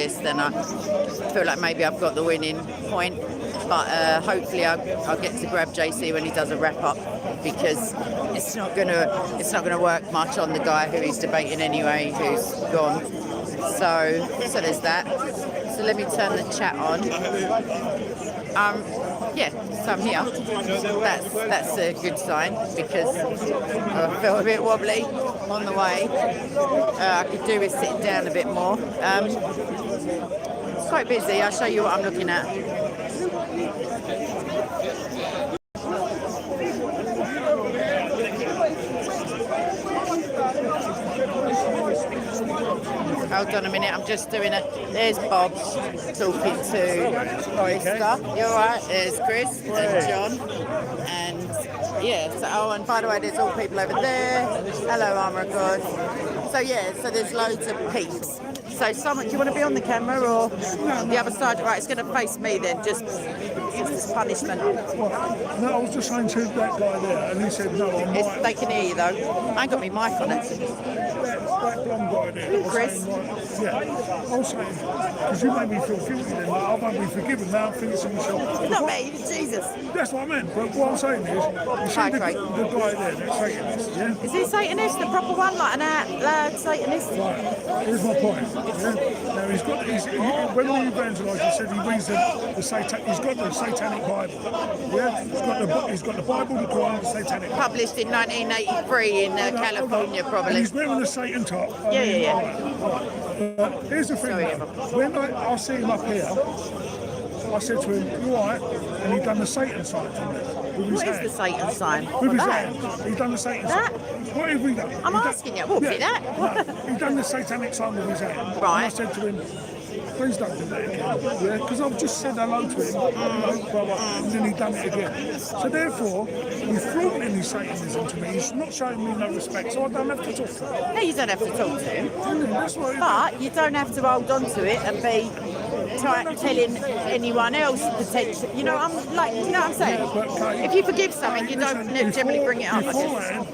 this, then I feel like maybe I've got the winning point. But hopefully I'll get to grab JC when he does a wrap up, because it's not gonna work much on the guy who he's debating anyway, who's gone. So there's that. So let me turn the chat on. Yeah, so I'm here. That's a good sign, because I felt a bit wobbly on the way. I could do with sitting down a bit more. It's quite busy. I'll show you what I'm looking at. Hold on a minute, I'm just doing it. There's Bob talking to Oyster. You alright? There's Chris and John. And yeah, so, oh, and by the way, there's all people over there. Hello, Armour of God. So yeah, so there's loads of peeps. So someone, do you want to be on the camera or the other side? Right, it's going to face me then, just punishment. No, I was just saying to that guy there, and he said no. They can hear you though. I ain't got my mic on it. That blonde guy there. Chris? Yeah, I was saying, because you made me feel guilty then, like, I won't be forgiven now, I'm thinking to myself. Not me, Jesus. That's what I meant, but what I'm saying is, you see the guy there, that's Satanist, yeah? Is he Satanist, the proper one, like an out-loud Satanist? Right, here's my point, yeah? Now, when we evangelise, he said he reads he's got the Satanic Bible, yeah? He's got the Bible, the Quran, the Satanic Bible. Published in 1983 in California, probably. And he's wearing the Satan top. Yeah. Right. But here's the thing, when I see him up here, I said to him, you all right? And he done the Satan sign to me. What is the Satan sign? With his hand. He done the Satan sign. What have we done? I'm asking you, what was it that? He done the Satanic sign with his hand. Right. And I said to him, please don't do that again. Yeah, because I've just said hello to him, and then he done it again. So therefore, he's flaunting his Satanism to me. He's not showing me no respect, so I don't have to talk to him. No, you don't have to talk to him. That's what but you don't have to hold on to it and be telling anyone else potentially. You know, I'm like, you know what I'm saying? Yeah, but, if you forgive something, you don't generally bring it up. Beforehand,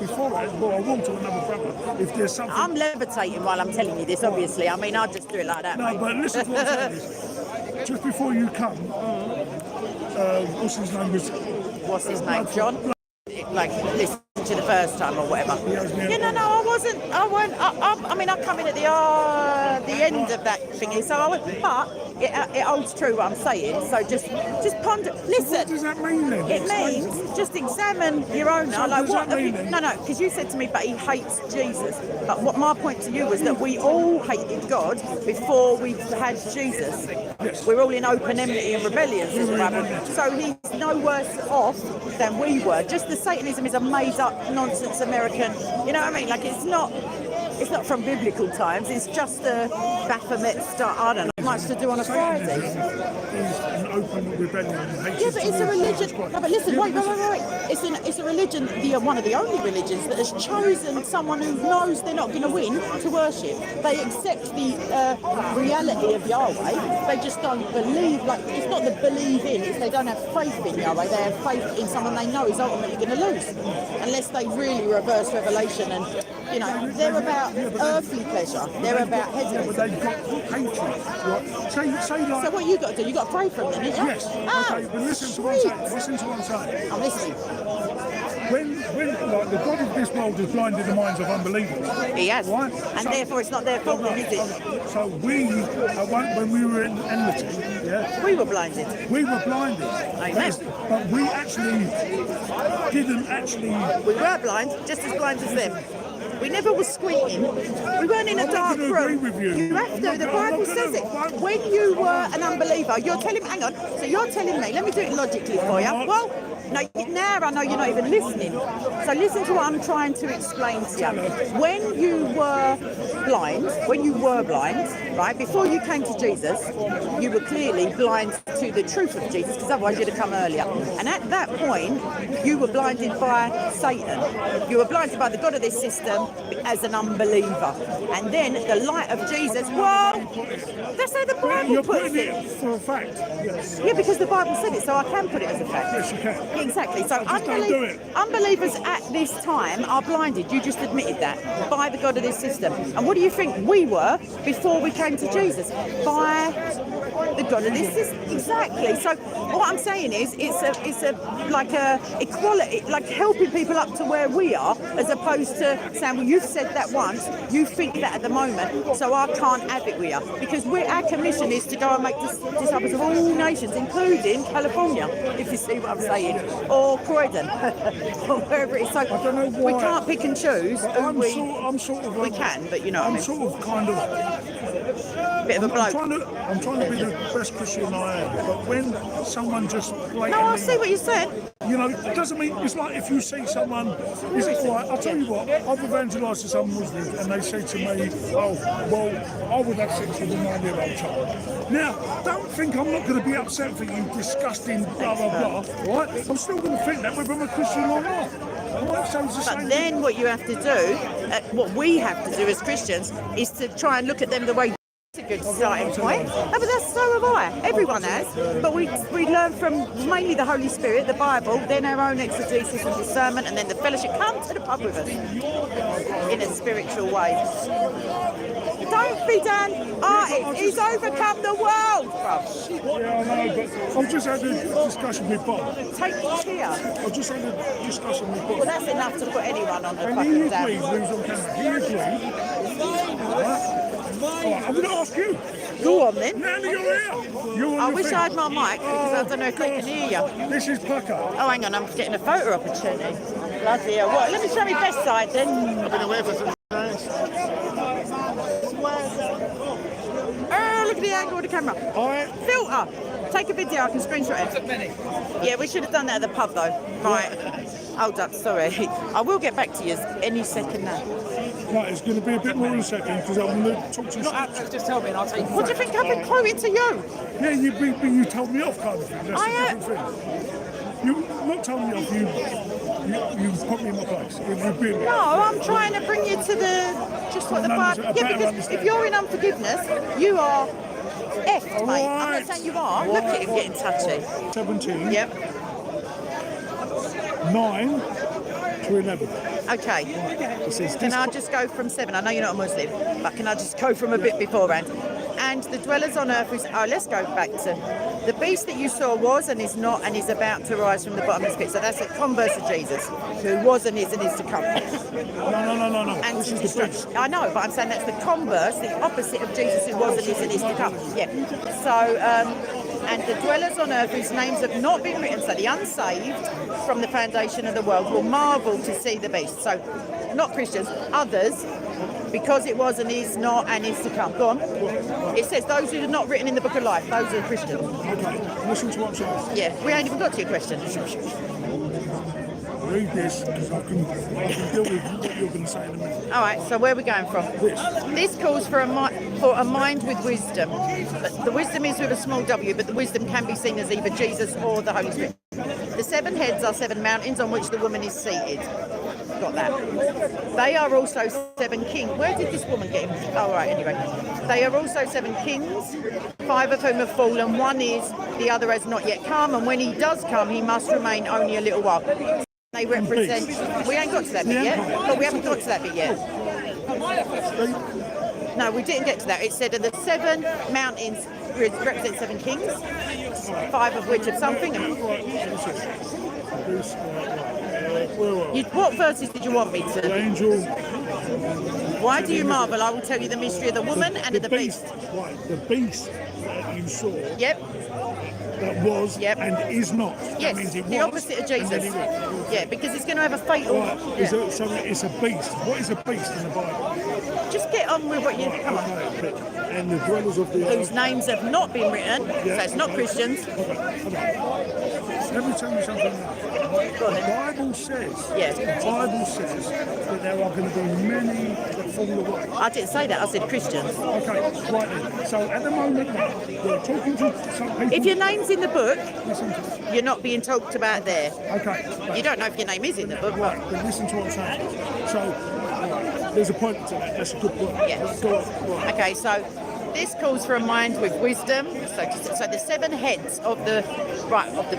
well, I warm to another brother. If there's something, I'm levitating while I'm telling you this. Obviously, I mean, I'll just do it like that. No, mate. but listen to what I'm saying is, just before you come, what's his name? What's his name? John? Like, listen to the first time or whatever. Yeah, no, I wasn't. I won't. I mean, I come in at the end of that thingy, so I went. But it holds true what I'm saying. So just ponder. Listen. What does that mean then? It means just examine your own. So like, what does that mean? No, because you said to me, but he hates Jesus. But what my point to you was that we all hated God before we had Jesus. Yes. We're all in open enmity and rebellion. So he's no worse off than we were. Just the Satanism is a made-up nonsense American. You know what I mean? Like it's not from biblical times. It's just a Baphomet start. I don't know. Much to do on a Friday. Is an open rebellion. Yeah, but it's a religion. No, but listen, wait. It's a religion, one of the only religions that has chosen someone who knows they're not going to win to worship. They accept the reality of Yahweh. They just don't believe. Like it's not the believe in. It's they don't have faith in Yahweh. They have faith in someone they know is ultimately going to lose, unless they really reverse revelation and. You know, they're about earthly pleasure. They're about hedonism. But they've got hatred. Right? Say like, so what you got to do? You got to pray for them, didn't you? Yes. Okay, but listen to what I'm saying. I'm listening. When like the God of this world has blinded the minds of unbelievers. He has. Right? And so, therefore it's not their fault, is it? So we, when we were in enmity, yeah? We were blinded. We were blinded. Amen. But we actually didn't actually... We were blind, just as blind as them. We never was squeaking. We weren't in a dark room. Agree with you. You have to. The Bible says it. When you were an unbeliever, you're telling me, hang on, so you're telling me, let me do it logically for you. Well, no, now I know you're not even listening. So listen to what I'm trying to explain to you. When you were blind, right, before you came to Jesus, you were clearly blind to the truth of Jesus, because otherwise you'd have come earlier. And at that point, you were blinded by Satan. You were blinded by the God of this system as an unbeliever. And then the light of Jesus, whoa, put it. That's how the Bible You're puts putting it. it for a fact. Yes. Yeah, because the Bible said it, so I can put it as a fact. Yes, you can. Yeah, exactly. So Just don't do it. unbelievers at this time are blinded. You just admitted that by the God of this system. And what do you think we were before we came to Jesus? By the God of this system. Exactly. So what I'm saying is, it's a like a equality, like helping people up to where we are, as opposed to saying, well, you've said that once, you think that at the moment, so I can't have it with you. Because our commission is to go and make disciples of all nations, including California, if you see what I'm saying, or Croydon, or wherever it is. So I don't know why. we can't pick and choose who I'm sort of. we can, but you know what I I'm mean. sort of kind of. Bit of a bloke. I'm trying to be the best Christian I am, but when someone just blatantly, No, I see what you're saying. you know, it doesn't mean it's like if you see someone. Is it right? I'll tell you what. I've evangelised to some Muslims, and they say to me, "Oh, well, I would have sex with a 9-year-old child." Now, don't think I'm not going to be upset for you disgusting blah blah blah. Right? I'm still going to think that whether I'm a Christian or not. Right? So it's the But same. then what you have to do, what we have to do as Christians, is to try and look at them the way. That's a good starting point. No, but that's so have I. Everyone has. But we learn from mainly the Holy Spirit, the Bible, then our own exegesis and discernment, and then the fellowship. Come to the pub with us in a spiritual way. Don't be Dan artist. He's overcome the world, bruv. Yeah, I know, but I've just had a discussion with Bob. Take the chair. I've just had a discussion with Bob. Well, that's enough to put anyone on the And he fucking agreed, down. who's on camera, he agreed. Right, I'm going to ask you. Go on then. Now that you're here, you're on I the wish thing. I had my mic because I don't know if they can hear you. This is Pucker. Oh, hang on, I'm getting a photo opportunity. Bloody hell. What? Let me show me best side then. I've been away for some days. Oh, look at the angle of the camera. Alright. Filter. Take a video, I can screenshot it. Yeah, we should have done that at the pub though. Right. Hold up, sorry. I will get back to you any second now. Right, it's going to be a bit more in a second because I'm going to talk to you. Just tell me and I'll take you. What do you think I've been quoting to you? Yeah, you told me off kind of thing. That's I a different thing. You not told me off, you put me in my place. You've been. No, I'm trying to bring you to the just what the Bible. A Yeah, better because understanding. if you're in unforgiveness, you are effed, mate. I'm not saying you are. Look at him getting touchy. 17. Yep. 9 to 11. Okay. It says Can this. I just go from 7? I know you're not a Muslim, but can I just go from a bit beforehand? And the dwellers on earth is, let's go back to the beast that you saw was and is not and is about to rise from the bottomless pit. So that's a converse of Jesus, who was and is to come. No. And This to is the destroy. beast. I know, but I'm saying that's the converse, the opposite of Jesus, who was and is to come. Yeah. So, and the dwellers on earth whose names have not been written, so the unsaved from the foundation of the world will marvel to see the beast. So, not Christians, others, because it was and is not and is to come. Go on. It says those who are not written in the book of life, those are Christians. Okay, listen to what I'm saying. Yeah, we ain't even got to your question. Read this because I can deal with what you're going to say in a minute. All right, so where are we going from? This calls for a mind with wisdom. The wisdom is with a small w, but the wisdom can be seen as either Jesus or the Holy Spirit. The 7 heads are 7 mountains on which the woman is seated. Got that. They are also 7 kings. Where did this woman get him? Oh, right, anyway. They are also 7 kings, 5 of whom have fallen. 1 is, the other has not yet come, and when he does come, he must remain only a little while. They represent. We ain't got to that bit yet, but we haven't got to that bit yet. No, we didn't get to that. It said that the 7 mountains represent 7 kings, 5 of which have something. What verses did you want me The to? angel. Why do you marvel? I will tell you the mystery of the woman and of the beast. Right, the beast that you saw. Yep. That was Yep. and is not. That means Yes. it The was, opposite of and Jesus. then it was. Yeah, because it's going to have a fatal. Right, Yeah. so it's a beast. What is a beast in the Bible? Just get on with what you come on. Okay, and the dwellers of the Whose earth. names have not been written, so it's not Christians. Let me tell you something now. Go on The then. Bible says, Yeah. the Bible says that there are going to be many that fall away. I didn't say that. I said Christians. Okay, right then. So at the moment, we're talking to some people. If your name's in the book, Listen to this. you're not being talked about there. Okay. You don't know if your name is in the book. Right, but listen to what I'm saying. So, right, there's a point to that. That's a good point. Yes. Go on. Right. Okay, so This calls for a mind with wisdom. So the 7 heads of the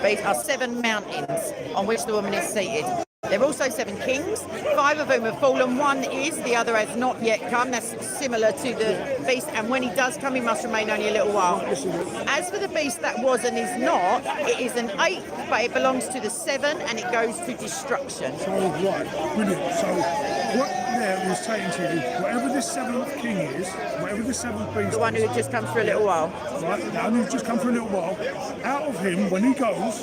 beast are 7 mountains on which the woman is seated. There are also 7 kings, 5 of whom have fallen, 1 is, the other has not yet come. That's similar to the beast, and when he does come, he must remain only a little while. As for the beast that was and is not, it is an 8th, but it belongs to the 7, and it goes to destruction. So, right, brilliant. So, what there was saying to you, whatever the 7th king is, whatever the 7th beast The one who had just come for a little while. right, the one who's just come for a little while, out of him, when he goes,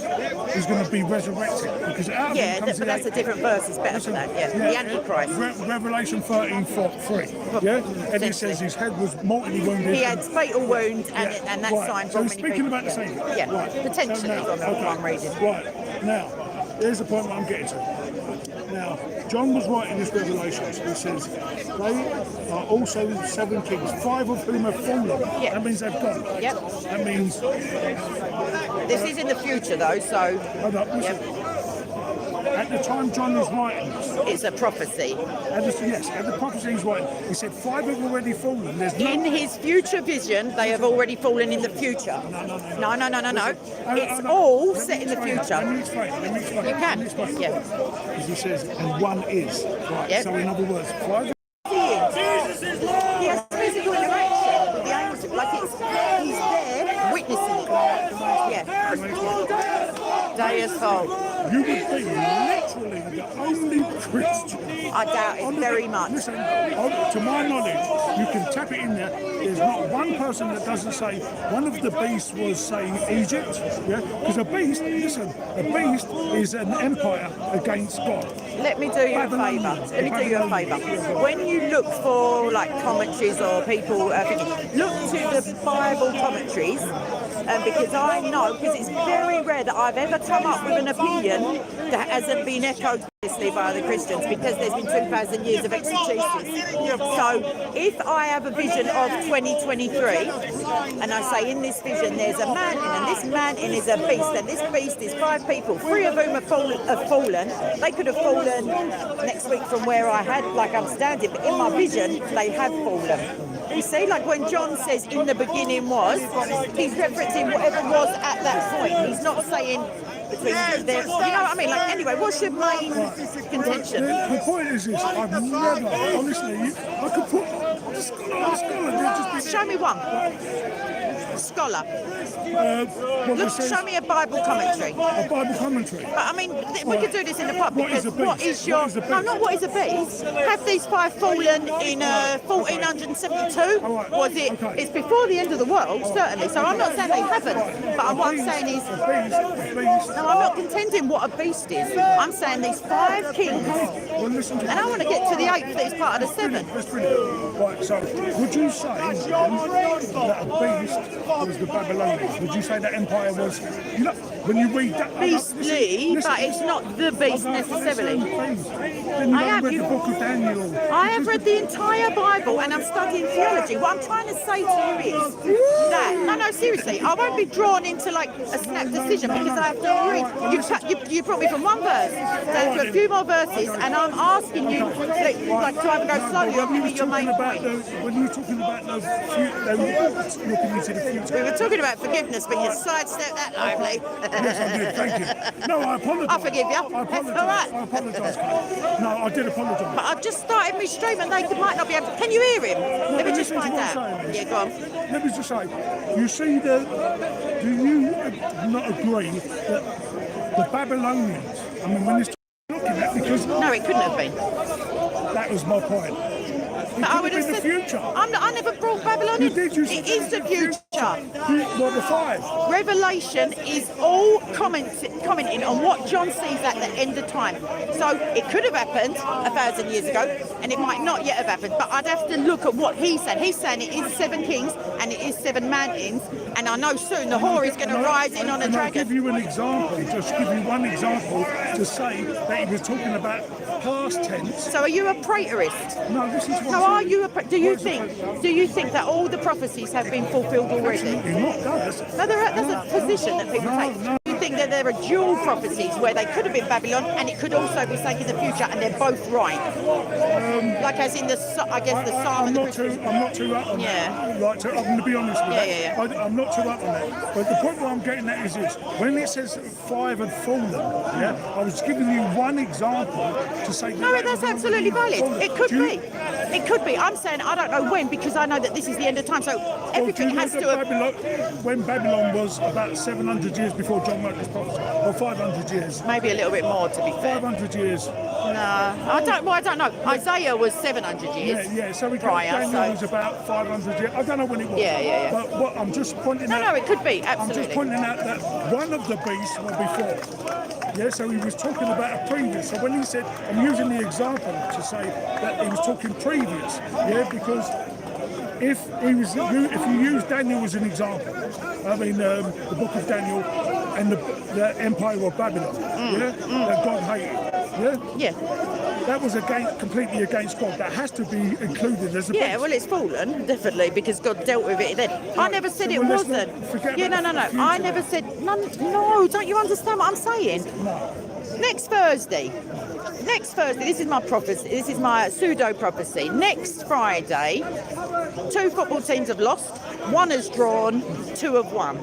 he's going to be resurrected. Because out of him comes but that's a different verse. It's better for that. Yeah, the Antichrist. Revelation 13:3. Yeah, and it says his head was mortally wounded. He had fatal wounds, and that Right. sign So for he's many speaking people. about the same. Yeah, Right. potentially So on the one reading. Right now, here's the point that I'm getting to. Now, John was writing this Revelation. He says they are also 7 kings, 5 of whom have fallen. Yeah. That means they've gone. Yep. That means. This is in the future, though, so Hold up, listen. At the time John is writing this, it's a prophecy. at the prophecy he's writing, he said 5 have already fallen. There's no. In his future vision, they have already fallen in the future. No. It's all set in the Let me future. explain. You can, yeah. Because he says, and 1 is. Right, Yep. so in other words, 5. Jesus is Lord. He has physical interaction with the angels. Like he's there witnessing it. Yeah. Day is full. You would be literally the only Christian. I doubt it very much. Listen, to my knowledge, you can tap it in there. There's not one person that doesn't say one of the beasts was saying Egypt. Yeah, because a beast is an empire against God. Let me do you a favour. When you look for like commentaries or people, look to the Bible commentaries, because I know, because it's very rare that I've ever come up with an opinion that hasn't been echoed by the Christians, because there's been 2,000 years of exegesis. So if I have a vision of 2023 and I say in this vision there's a mountain and this mountain is a beast and this beast is 5 people, 3 of whom have fallen. They could have fallen next week from where I had, like I'm standing, but in my vision they have fallen. You see, like when John says in the beginning was, he's referencing whatever was at that point. He's not saying between there, you know what I mean? Like, anyway, what's your main contention? The point is this: I've never, honestly, I could put a scholar. They'll just be. Show me one. Scholar. Look, Show me a Bible commentary. A Bible commentary. But I mean, we could do this in the pub, What is because a beast? what is your... What is a beast? No, not what is a beast. Have these 5 fallen in 1472? right. Was it... Okay. It's before the end of the world, certainly. So I'm not saying they haven't. But what I'm saying is... A beast. No, I'm not contending what a beast is. I'm saying these 5 kings... Well, listen to And I want to get to the 8th that is part of the 7. That's brilliant. Right, so would you say that a beast was the Babylonians? Would you say that empire was, you know, when you read that... Beastly, but it's not the beast necessarily. Then you I have, read you- the book of Daniel. I have read the entire Bible and I'm studying theology. What I'm trying to say to you is that, no, seriously, I won't be drawn into like a snap decision, because I have to read. You brought me from one verse down to a few more verses, and I'm asking you like to either go slowly or give me your main point. When you were talking about the future, they were looking into the future. We were talking about forgiveness, but you sidestepped that lively. Yes, I did, thank you. No, I apologise. I forgive you. I apologise. That's all right. I apologise. Kate. No, I did apologise. But I've just started my stream and they might not be able to... Can you hear him? Let me just listen to find what out. I'm saying. Yeah, go on. Let me just say, you see do you not agree that the Babylonians, I mean, when it's looking at, because No, it couldn't have been. that was my point. It But I could would have have been said... the future. I never brought Babylon You in. did, you said It is the future. Well, the 5. Revelation is all commenting on what John sees at the end of time. So it could have happened 1,000 years ago, and it might not yet have happened. But I'd have to look at what he said. He's saying it is 7 kings and it is 7 mountains. And I know soon the whore is going to rise in on a Can I give dragon. you an example? Just give you one example to say that he was talking about past tense. So are you a praetorist? No, this is what So I'm are saying. you do you think that all the prophecies have been fulfilled already? Absolutely not, does. No, that's a position that people take. No, Do you think that there are dual prophecies where they could have been Babylon and it could also be saying in the future, and they're both right. Like as in the Psalm I'm and the not too up on that. Like, I'm going to be honest with that. I'm not too up on that. But the point where I'm getting at is this: when it says 5 had fallen, I was giving you one example to say. No, that's absolutely valid. It could be. It could be. I'm saying I don't know when, because I know that this is the end of time. So everything has to. When Babylon was about 700 years before John wrote this prophecy, or 500 years. Maybe a little bit more, to be fair. 500 years. No, I don't know. Isaiah was 700 years. Yeah. So prior. Daniel was about 500 years. I don't know when it was. Yeah. But what I'm just pointing out. No, it could be. Absolutely. I'm just pointing out that one of the beasts were before. Yeah. So he was talking about a previous. So when he said, I'm using the example to say that he was talking previous. Yeah, because. If you use Daniel as an example, I mean the book of Daniel and the empire of Babylon, that God hated, yeah, that was completely against God. That has to be included as a beast. Well, it's fallen definitely because God dealt with it then. I never said it wasn't. No. I never said no. Don't you understand what I'm saying? No. Next Thursday, this is my prophecy, this is my pseudo prophecy. Next Friday, 2 football teams have lost, 1 has drawn, 2 have won.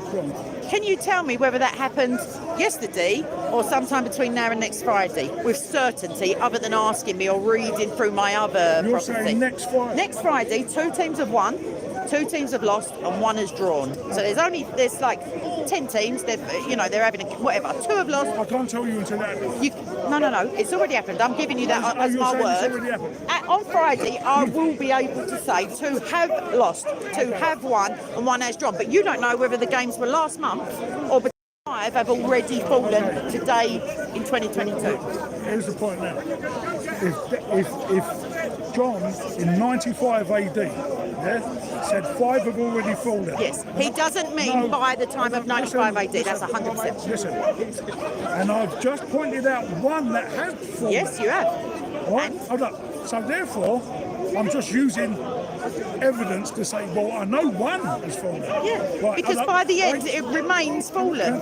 Can you tell me whether that happened yesterday or sometime between now and next Friday with certainty, other than asking me or reading through my other You're prophecy? Saying next Friday? Next Friday, 2 teams have won, 2 teams have lost, and 1 has drawn. So there's like 10 teams. They're having whatever. 2 have lost. I can't tell you until that. No. It's already happened. I'm giving you that as my word. On Friday, I will be able to say 2 have lost, 2 have won, and 1 has drawn. But you don't know whether the games were last month or 5 have already fallen today in 2022. Here's the point now. If John in 95 AD said 5 have already fallen. Yes, he doesn't mean by the time of 95 AD. That's 100%. Listen, and I've just pointed out 1 that has fallen. Yes, you have. Right? So therefore, I'm just using evidence to say, well, I know 1 has fallen. Yeah, right, because by the end it remains fallen.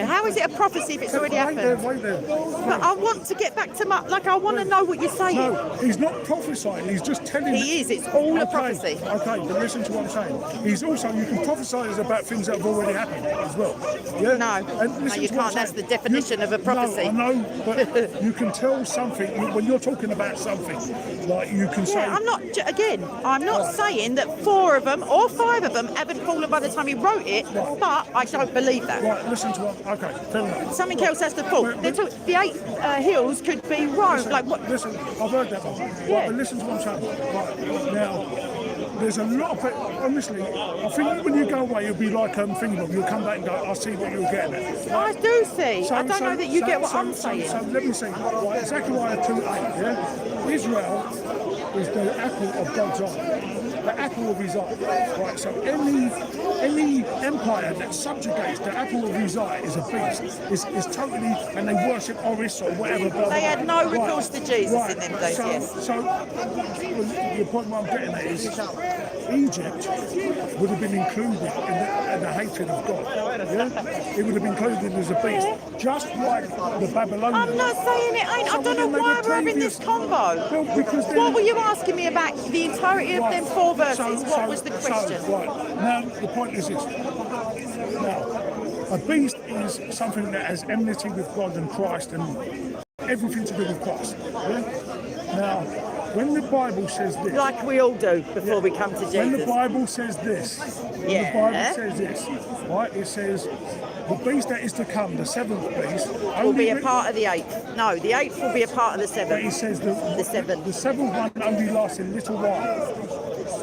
How is it a prophecy if it's already happened? Wait there. But I want to get back to I want to know what you're saying. No, he's not prophesying, he's just telling He is, it's all a prophecy. Okay, but listen to what I'm saying. He's also, you can prophesy about things that have already happened as well. Yeah? No, you can't. That's the definition of a prophecy. No, I know, but you can tell something, when you're talking about something, like you can say... I'm not saying that 4 of them or 5 of them haven't fallen by the time he wrote it, but I don't believe that. Right, listen to what... Okay, fair enough. Something else has to fall. The 8 hills could be Rome. Listen, I've heard that one. Right, but listen to what I'm saying. Right, now, there's a lot of... Honestly, I think when you go away, you'll be like Thingamon. You'll come back and go, I see what you're getting at. I do see. I don't know that you get what I'm saying. So let me see. Right, Zechariah 2:8, yeah? Israel is the apple of God's eye. The apple of his eye. Right, so any empire that subjugates the apple of his eye is a beast. Is totally, and they worship Horus or whatever. They had no recourse to Jesus in them days, yes. So the point where I'm getting at is Egypt would have been included in the hatred of God. Yeah? It would have been included as a beast. Just like the Babylonians. I'm not saying it ain't. I don't know why we're having this combo. Well, because what were you asking me about the entirety of them 4 verses? What was the question? Right. Now, the point is this. Now, a beast is something that has enmity with God and Christ and everything to do with Christ. Yeah? Now, when the Bible says this... Like we all do before we come to Jesus. When the Bible says this, right, it says, the beast that is to come, the 7th beast... will be a part of the 8th. No, the 8th will be a part of the 7th. But it says the 7th. The 7th one only lasts a little while.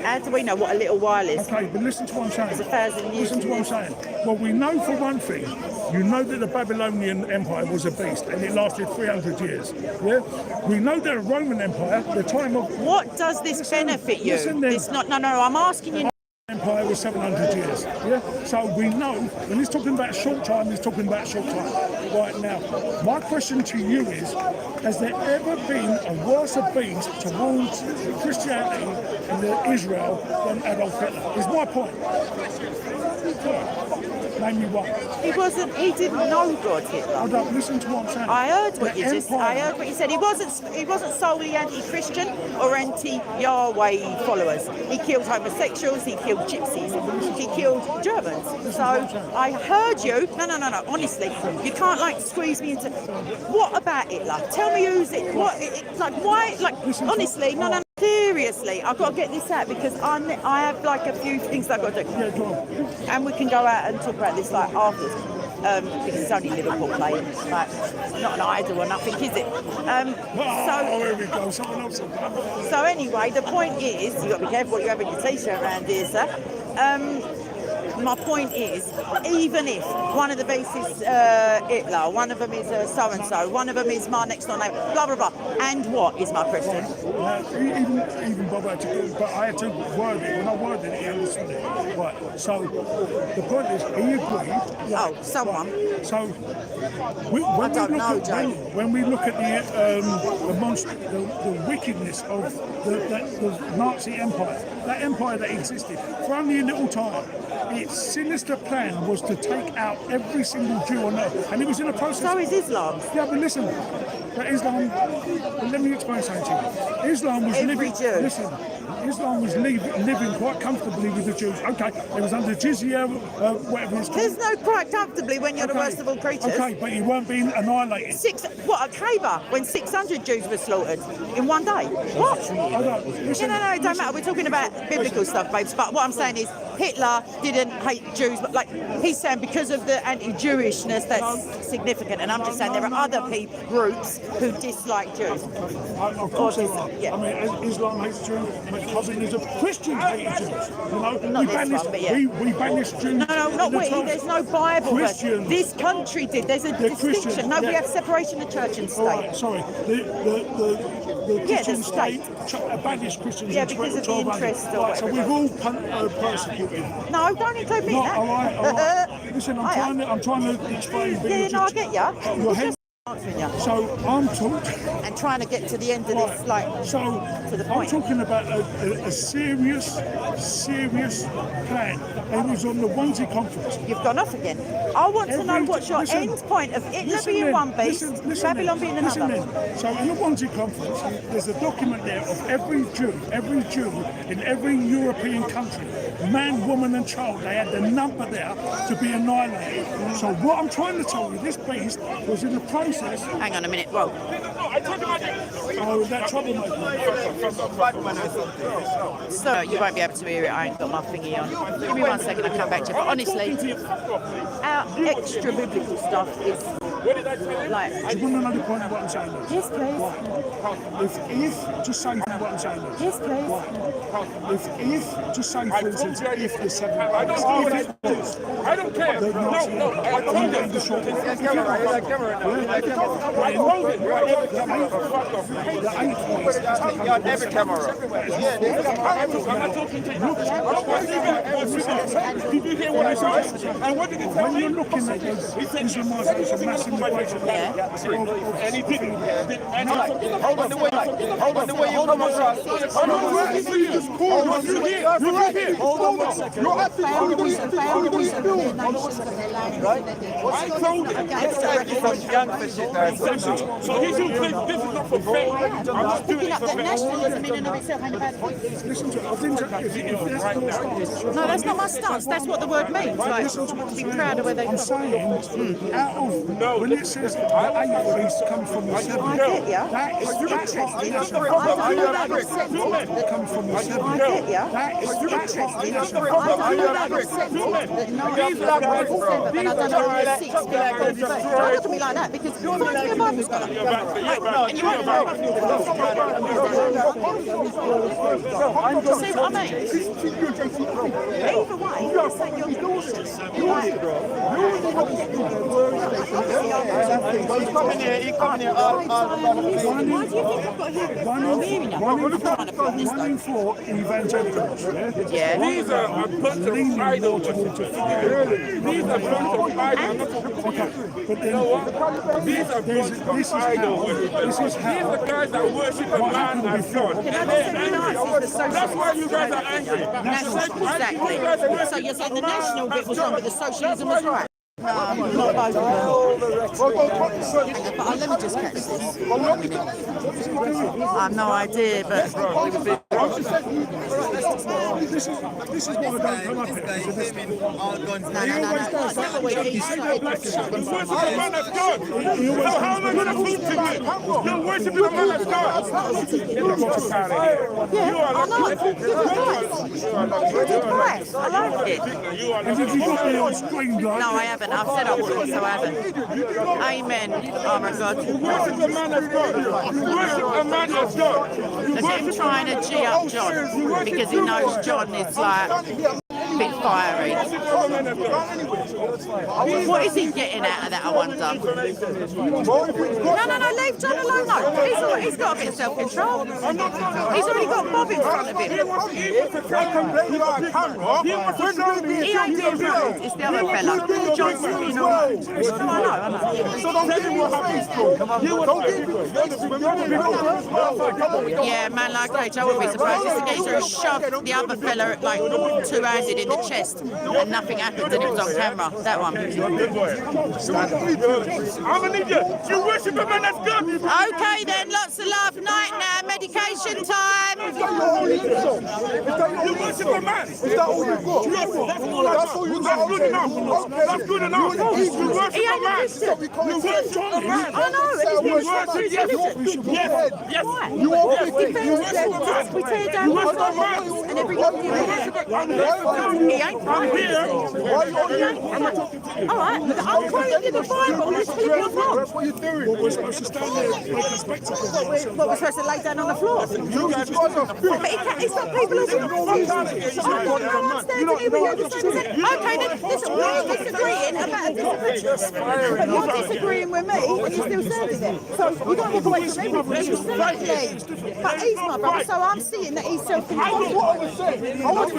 How do we know what a little while is? Okay, but listen to what I'm saying. It's 1,000 years. Listen to what I'm saying. Well, we know for one thing, you know that the Babylonian Empire was a beast and it lasted 300 years. Yeah? We know that the Roman Empire, the time of... What does this benefit you? It's not... No, I'm asking you... Empire was 700 years. Yeah? So we know, when he's talking about short time, he's talking about short time. Right now, my question to you is, has there ever been a worse beast towards Christianity and Israel than Adolf Hitler? Is my point. Name me one. He didn't know God, Hitler. I don't listen to what I'm saying. I heard what The I heard what you said. He wasn't solely anti-Christian or anti-Yahweh followers. He killed homosexuals, he killed gypsies, he killed Germans. So I heard you. No. Honestly, you can't like squeeze me into. What about Hitler? Tell me who's it. Why? Honestly, no. Seriously, I've got to get this out because I have like a few things that I've got to do. Yeah, go on. And we can go out and talk about this like afterwards. Because it's only Liverpool playing, like not an idol or nothing, is it? Here we go. Someone else. So anyway, the point is, you've got to be careful what you have in your t-shirt around here, sir. My point is, even if one of the bases Hitler, one of them is so-and-so, one of them is my next door neighbour, blah, blah, blah. And what is my question? Even Bob had to do, but I had to word it. When I worded it, he understood it. Right, so the point is, he agreed. Oh, someone. So when we look at the monster, the wickedness of the Nazi empire, that empire that existed for only a little time, its sinister plan was to take out every single Jew on earth, and it was in a process. So is Islam. Yeah, but listen, Islam. Let me explain something to you. Islam was Every Jew. Listen. Islam was living quite comfortably with the Jews. Okay, it was under jizya, whatever it's called. There's no quite comfortably when you're the worst of all creatures. Okay, but you weren't being annihilated. What, a Khaybar, when 600 Jews were slaughtered in one day? What? No, it don't matter. We're talking about biblical stuff, babes. But what I'm saying is, Hitler didn't hate Jews, but like he's saying because of the anti-Jewishness, that's significant. And I'm just saying there are other groups who dislike Jews. Of course there are. Yeah. I mean, Islam hates Jews, Communism, Christians hate Jews. You know, Not we banish Jews. No, not we. There's no Bible. Christians. This country did. There's a distinction. No, we have separation of church and state. Right, sorry. The Christian state. Banished Christians. Yeah, because of the interest or right, so whatever. we've all persecuted. No, don't include me in that. All right. Listen, I'm trying to explain. Yeah, no, I get you. Your head. So I'm talking and trying to get to the end of this, like to the point. I'm talking about a serious plan. It was on the onesie conference. You've gone off again. I want to know what's your end point of Hitler being one base, Babylon being another. So in the onesie conference, there's a document there of every Jew in every European country, man, woman, and child. They had the number there to be annihilated. So what I'm trying to tell you, this beast was in the process. Hang on a minute, whoa. Oh, that troublemaker. So you won't be able to hear it. I ain't got my thingy on. Give me 1 second, I'll come back to you. But honestly, our extra biblical stuff is like. Do you want to know the point of what I'm saying? Yes, please. If just say what I'm saying. Yes, please. If just say for instance, if the 7 I don't care. No. I told you. Every camera. I'm not talking to you. Did you hear what I said? And what did he tell me? When you're looking at this, Islamization, mass immigration, and he didn't. Hold on, the way you come across. I'm not working for you. You're right here. Hold on 1 second. You're acting right? I told him. So he's your place. This is not for fame. I'm just doing it for fame. Nationalism in and of itself ain't a bad thing. listen to No, that's not my stance. That's what the word means. Like, be proud of where they come. I'm saying, out of, when it says the 8 beasts come from the 7, I get ya. that is Interesting. part of the I don't know that was said. come from the 7. I get ya. That is Interesting. I part don't know that was said. That no, and I don't know the 6 don't look at me like that because find me a Bible scholar. And you won't know. See what I mean? Either way, you're saying you're cautious. He's coming here. He's coming here. Why do you think I've got here? I'm hearing you. I'm trying to put this 1 in 4 evangelicals, yeah? Yeah. These are a bunch of Leaning more idols. towards it. These are a bunch of idols. But You know what? These are a bunch of idols. this is These how. are the guys that worship a man as God. Can I just say the Nazis, the That's why you guys are angry. Exactly. So you're saying the national bit was wrong, but the socialism was right? Not both of them. But let me just catch this. I have no idea, but This is why I don't come up here. no. Never wait. You worship a man as God. So how am I going to prove to you? You're worshiping a man as God. Yeah, I know. Good advice. I like it. And if you got me on screen, guys. No, I haven't. I've said I wouldn't, so I haven't. Amen. Oh my God. You worship a man as God. You worship a man as God. Look him trying to G up John because he knows John is like a bit fiery. What is he getting out of that, I wonder? No, leave John alone, no. He's got a bit of self-control. He's already got Bob in front of him. He ain't doing right. It's the other fella. John's sitting on. No, I know. So don't give me what happens. Yeah, man like H, I wouldn't be surprised. This geezer has shoved the other fella like two-handed in the chest and nothing happened and it was on camera. That one. I'm an idiot. You worship a man as God. Okay then, lots of love. Night now, medication time. You worship a man. Is that all you've got? That's all you got. That's good enough. That's good enough. You worship He a ain't a man. Christian. You worship a man. I know, You it's worship, yes. Why? You It depends their tax. We tear down one side and everybody he ain't right. Alright, I'm quoting you the Bible, you're telling me I'm wrong. That's what you're doing. We're supposed to stand there and make a spectacle of ourselves. What, we're supposed to lay down on the floor? You guys are But he's got people as well. I'm standing here with you. Okay, then listen, we're disagreeing about a disagreement. But you're disagreeing with me and you're still standing there. So you don't walk away from everything. Exactly. But he's my brother, so I'm seeing that he's self-controlled. I was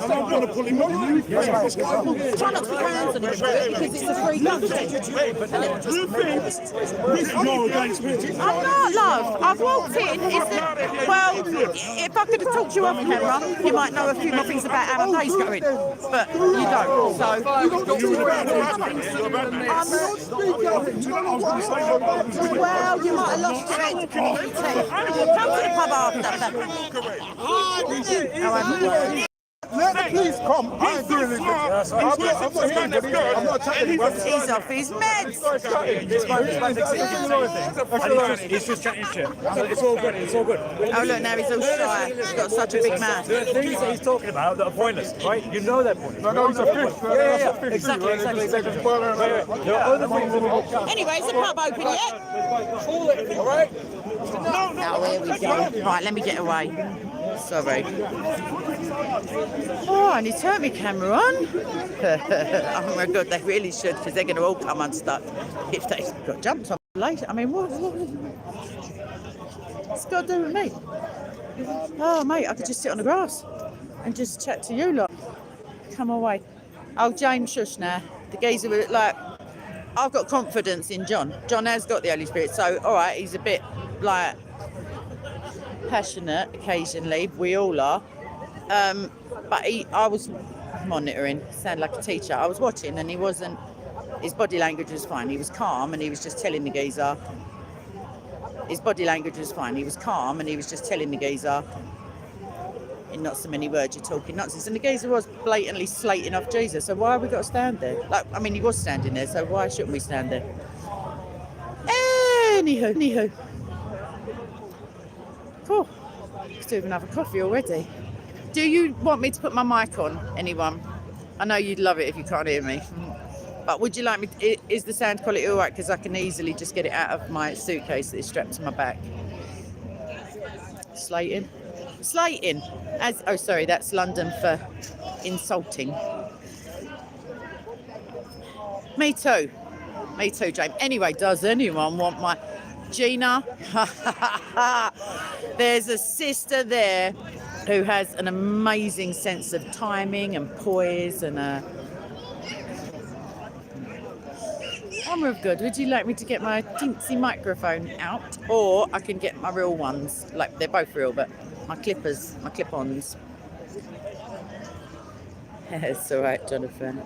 I'm going to pull him on. try not to put hands on him because it's a free country. You're against me. I'm not, love. I've walked in. Well, if I could have talked you off camera, you might know a few more things about how my day's going. But you don't. So, well, you might have lost your head. Come to the pub after. Let the police come. I ain't doing anything. I'm not chatting. He's off his meds. He's just chatting shit. It's all good. It's all good. Oh, look, now he's all shy. He's got such a big mouth. The things that he's talking about that are pointless, right? You know they're pointless. No, he's a fish. Yeah. Exactly. There are other things that we've got. Anyway, is the pub open yet? All right? Now, here we go. Right, let me get away. Sorry. Oh, and he turned my camera on. Oh my God, they really should, because they're going to all come unstuck if they got jumped on later. I mean, what's it got to do with me? Oh, mate, I could just sit on the grass and just chat to you lot. Come away. Oh, James, shush now. The geezer were like, I've got confidence in John. John has got the Holy Spirit, so all right, he's a bit like passionate occasionally. We all are. But I was monitoring, sound like a teacher. I was watching and he wasn't, his body language was fine. He was calm and he was just telling the geezer. His body language was fine. He was calm and he was just telling the geezer in not so many words, you're talking nonsense. And the geezer was blatantly slating off Jesus. So why have we got to stand there? Like, I mean, he was standing there, so why shouldn't we stand there? Anywho. Cool. Let's do another coffee already. Do you want me to put my mic on, anyone? I know you'd love it if you can't hear me. But would you like me to, is the sound quality all right? Because I can easily just get it out of my suitcase that is strapped to my back. Slating. Oh, sorry, that's London for insulting. Me too. Me too, James. Anyway, does anyone want my Gina? There's a sister there who has an amazing sense of timing and poise and I'm real good. Would you like me to get my teensy microphone out? Or I can get my real ones. Like, they're both real, but my clippers, my clip-ons. It's all right, Jonathan.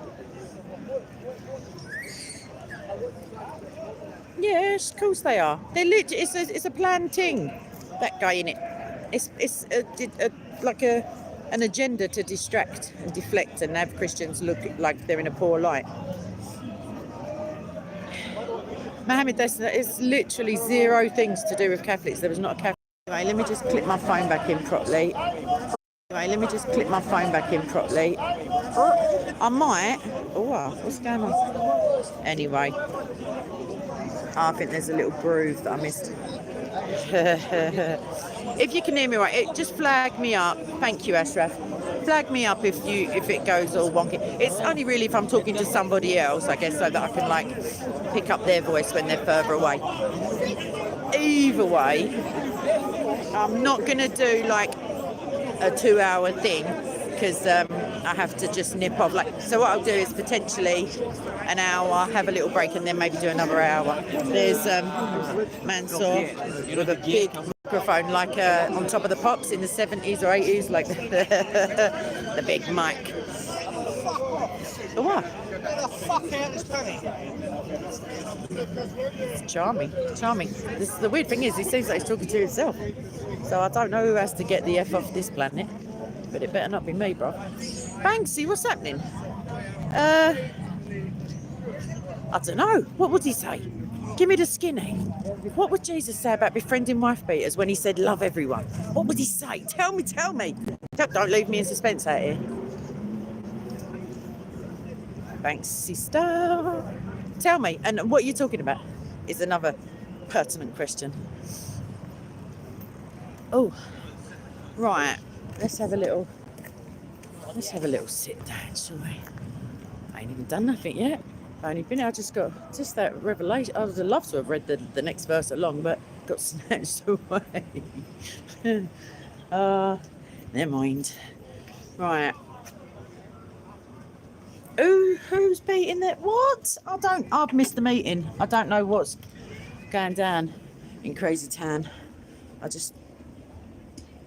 Yes, of course they are. They're literally, it's a planned thing, that guy in it. It's like an agenda to distract and deflect and have Christians look like they're in a poor light. Mohammed, it's literally zero things to do with Catholics. There was not a Catholic. Anyway, let me just clip my phone back in properly. I might. Oh, wow, what's going on? Anyway, I think there's a little groove that I missed. If you can hear me right, just flag me up. Thank you, Ashraf. Flag me up if it goes all wonky. It's only really if I'm talking to somebody else, I guess, so that I can like pick up their voice when they're further away. Either way, I'm not gonna do like a 2-hour thing because I have to just nip off. So what I'll do is potentially an hour, have a little break, and then maybe do another hour. There's Mansour with a big microphone, like on top of the pops in the 70s or 80s, like the big mic. The what? It's charming. The weird thing is, he seems like he's talking to himself. So I don't know who has to get the F off this planet, but it better not be me, bro. Banksy, what's happening? I don't know. What would he say? Give me the skinny. What would Jesus say about befriending wife beaters when he said love everyone? What would he say? Tell me. Don't leave me in suspense out here. Banksy star. Tell me. And what are you talking about? Is another pertinent question. Oh, right. Let's have a little sit down, shall we? I ain't even done nothing yet. I've only been out, just got that revelation. I would have loved to have read the next verse along, but got snatched away. Never mind. Right. Who's beating that? What? I've missed the meeting. I don't know what's going down in Crazy Town.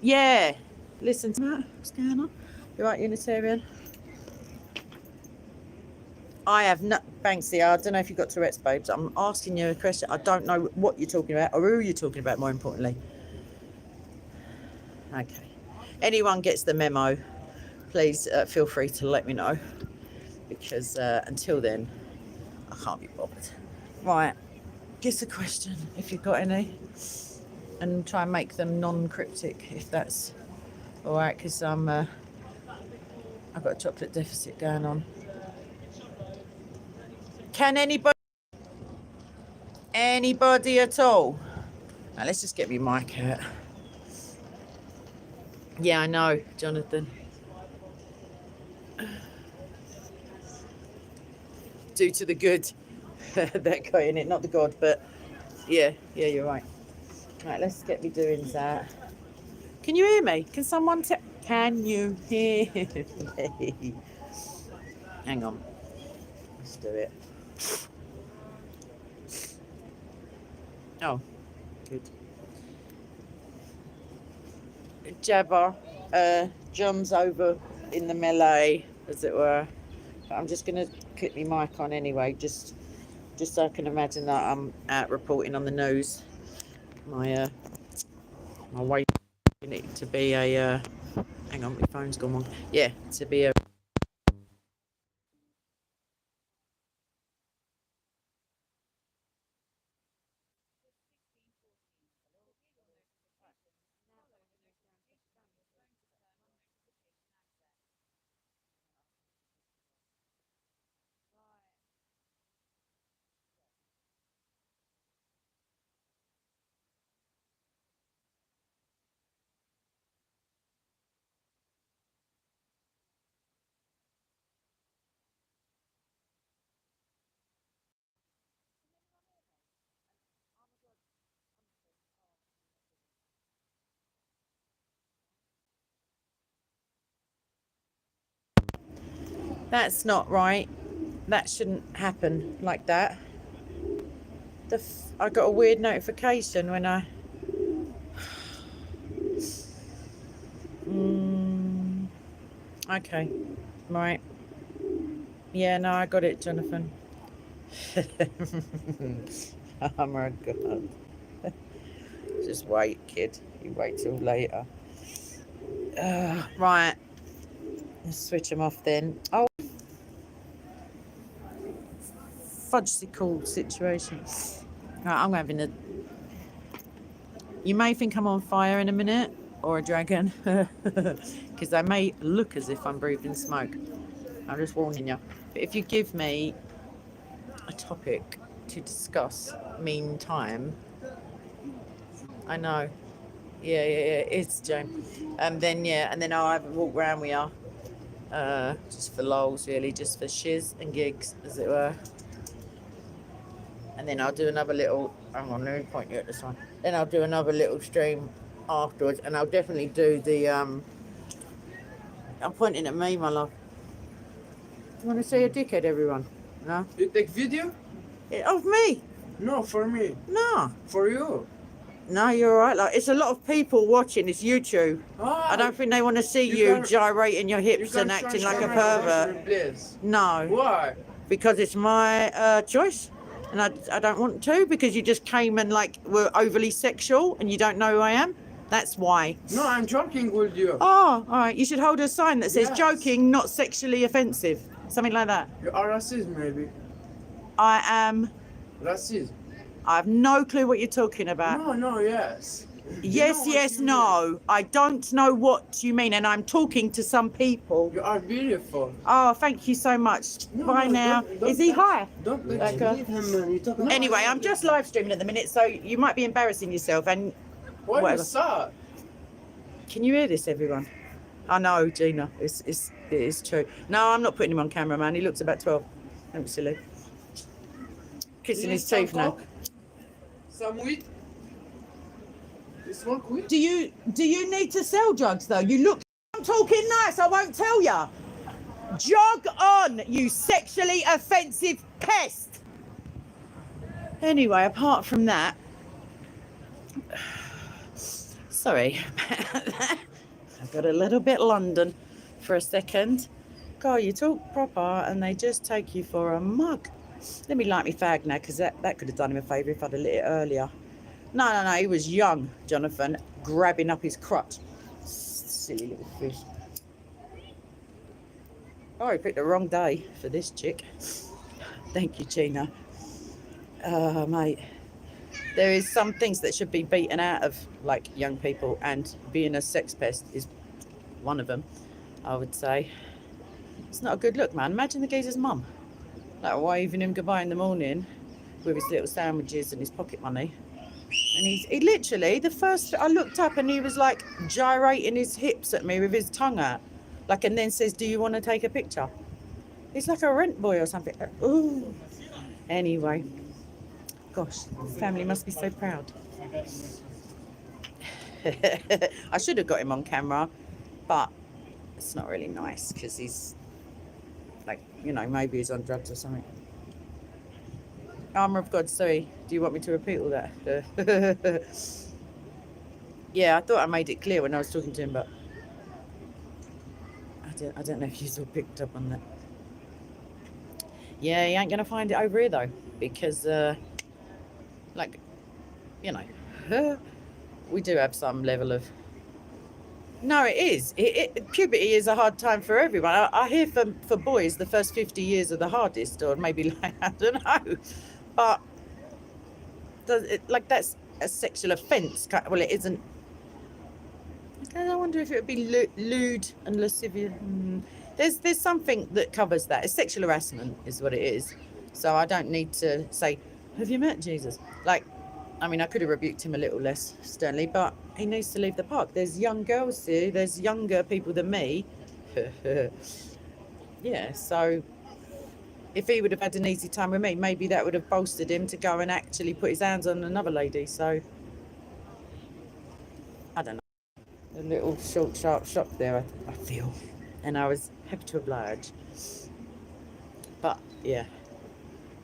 Yeah. Listen to that. What's going on? You right, Unitarian? I have not, Banksy, I don't know if you've got Tourette's, babes. I'm asking you a question. I don't know what you're talking about or who you're talking about, more importantly. Okay. Anyone gets the memo, please feel free to let me know. Because until then, I can't be bothered. Right. Guess a question, if you've got any. And try and make them non-cryptic, if that's all right, because I've got a chocolate deficit going on. Can anybody at all? Now, let's just get me mic out. Yeah, I know, Jonathan. Due to the good, that guy in it, not the God, but yeah, you're right. Right, let's get me doing that. Can you hear me? Can you hear me? Hang on. Let's do it. Oh, good. Jabba, John's over in the melee, as it were. But I'm just going to clip my mic on anyway, just so I can imagine that I'm out reporting on the news. My way to be a, hang on, my phone's gone wrong. Yeah, to be a That's not right. That shouldn't happen like that. I got a weird notification when I... Okay. Right. Yeah, no, I got it, Jonathan. Oh my God. Just wait, kid. You wait till later. Right. Let's switch them off then. Oh, fudgesicle situation. Right, I'm having a... You may think I'm on fire in a minute, or a dragon, because I may look as if I'm breathing smoke. I'm just warning you. But if you give me a topic to discuss, meantime, I know. Yeah, it's Jane. And then I'll have a walk round with you. Just for lols, really, just for shiz and gigs, as it were. And then I'll do another little... Hang on, let me point you at this one. Then I'll do another little stream afterwards, and I'll definitely do the... I'm pointing at me, my love. You want to see a dickhead, everyone? No? You take video? Of me? No, for me. No. For you. No, you're all right. Like, it's a lot of people watching. It's YouTube. Ah, I don't think they want to see you gyrating your hips you and can acting change like a camera pervert. version, please. No. Why? Because it's my choice. And I don't want to, because you just came and like were overly sexual and you don't know who I am. That's why. No, I'm joking with you. Oh, all right. You should hold a sign that says Yes. joking, not sexually offensive. Something like that. You are racist, maybe. I am... Racist. I have no clue what you're talking about. No, yes. Yes, You know what you no. I don't know what you mean, and I'm talking to some people. You are beautiful. Oh, thank you so much. No, Bye no, now. don't- Is he high? Don't Like, leave him, man. You talk Anyway, I'm just live streaming at the minute, so you might be embarrassing yourself. And Why whatever. you sad? Can you hear this, everyone? I know, Gina. It is true. No, I'm not putting him on camera, man. He looks about 12. Don't be silly. Kissing his teeth now. Some weed? You smoke weed? Do you need to sell drugs though? You look... I'm talking nice. I won't tell ya. Jog on, you sexually offensive pest. Anyway, apart from that, sorry, I got a little bit London for a second. God, you talk proper and they just take you for a mug. Let me light me fag now, because that could have done him a favour if I'd have lit it earlier. No, he was young, Jonathan, grabbing up his crutch. Silly little fish. Oh, he picked the wrong day for this chick. Thank you, Gina. Mate, there is some things that should be beaten out of, like, young people, and being a sex pest is one of them, I would say. It's not a good look, man. Imagine the geezer's mum, like, waving him goodbye in the morning with his little sandwiches and his pocket money. And he literally, the first, I looked up and he was like gyrating his hips at me with his tongue out. Like, and then says, do you want to take a picture? He's like a rent boy or something. Ooh. Anyway. Gosh, family must be so proud. I should have got him on camera, but it's not really nice because he's like, you know, maybe he's on drugs or something. Armour of God, sorry. Do you want me to repeat all that? Yeah, I thought I made it clear when I was talking to him, but I don't know if you all picked up on that. Yeah, he ain't going to find it over here, though, because, like, you know, we do have some level of... No, it is. Puberty is a hard time for everyone. I hear for boys, the first 50 years are the hardest, or maybe, like, I don't know. But, like, that's a sexual offence. Well, it isn't. I wonder if it would be lewd and lascivious. There's something that covers that. It's sexual harassment is what it is. So I don't need to say, have you met Jesus? Like, I mean, I could have rebuked him a little less sternly, but he needs to leave the park. There's young girls here. There's younger people than me. Yeah, so if he would have had an easy time with me, maybe that would have bolstered him to go and actually put his hands on another lady. So, I don't know. A little short, sharp shock there, I feel. And I was happy to oblige. But yeah,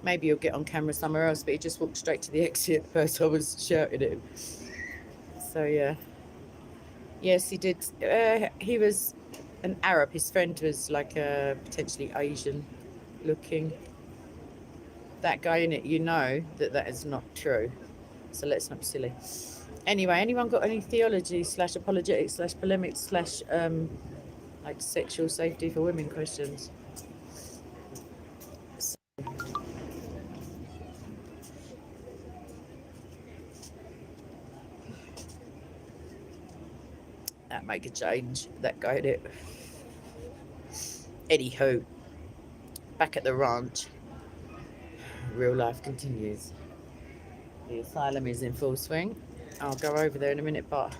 maybe he'll get on camera somewhere else, but he just walked straight to the exit first I was shouting at him. So yeah. Yes, he did. He was an Arab. His friend was like potentially Asian looking. That guy in it, you know that is not true. So let's not be silly. Anyway, anyone got any theology / apologetics / polemics / like sexual safety for women questions? That make a change. That guy in it. Anywho, back at the ranch. Real life continues. The asylum is in full swing. I'll go over there in a minute, but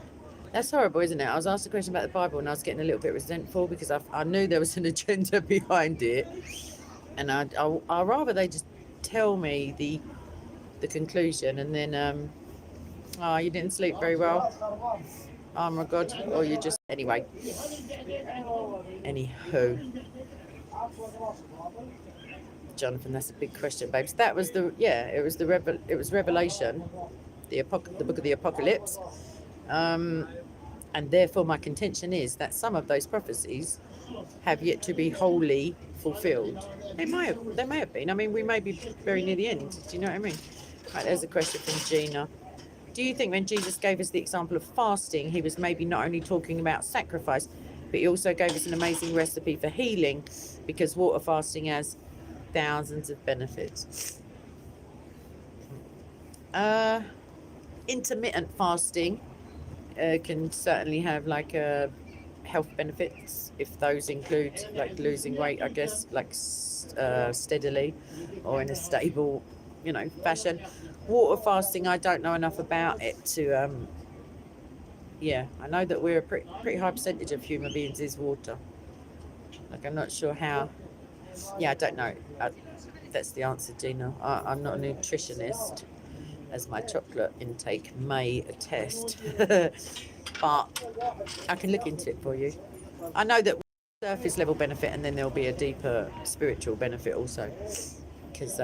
that's horrible, isn't it? I was asked a question about the Bible and I was getting a little bit resentful because I knew there was an agenda behind it, and I'd rather they just tell me the conclusion and then oh, you didn't sleep very well, oh my god, or you just anyway. Anywho, Jonathan, that's a big question, babes. That was it was Revelation, the book of the Apocalypse, and therefore my contention is that some of those prophecies have yet to be wholly fulfilled. They may have been. I mean, we may be very near the end. Do you know what I mean? Right, there's a question from Gina. Do you think when Jesus gave us the example of fasting, he was maybe not only talking about sacrifice, but he also gave us an amazing recipe for healing, because water fasting has thousands of benefits? Intermittent fasting can certainly have like health benefits, if those include like losing weight, I guess, like steadily or in a stable, fashion. Water fasting, I don't know enough about it to I know that we're a pretty high percentage of human beings is water. Like, I'm not sure how. I don't know. That's the answer, Gina. I'm not a nutritionist, as my chocolate intake may attest. But I can look into it for you. I know that surface level benefit, and then there'll be a deeper spiritual benefit also. Because,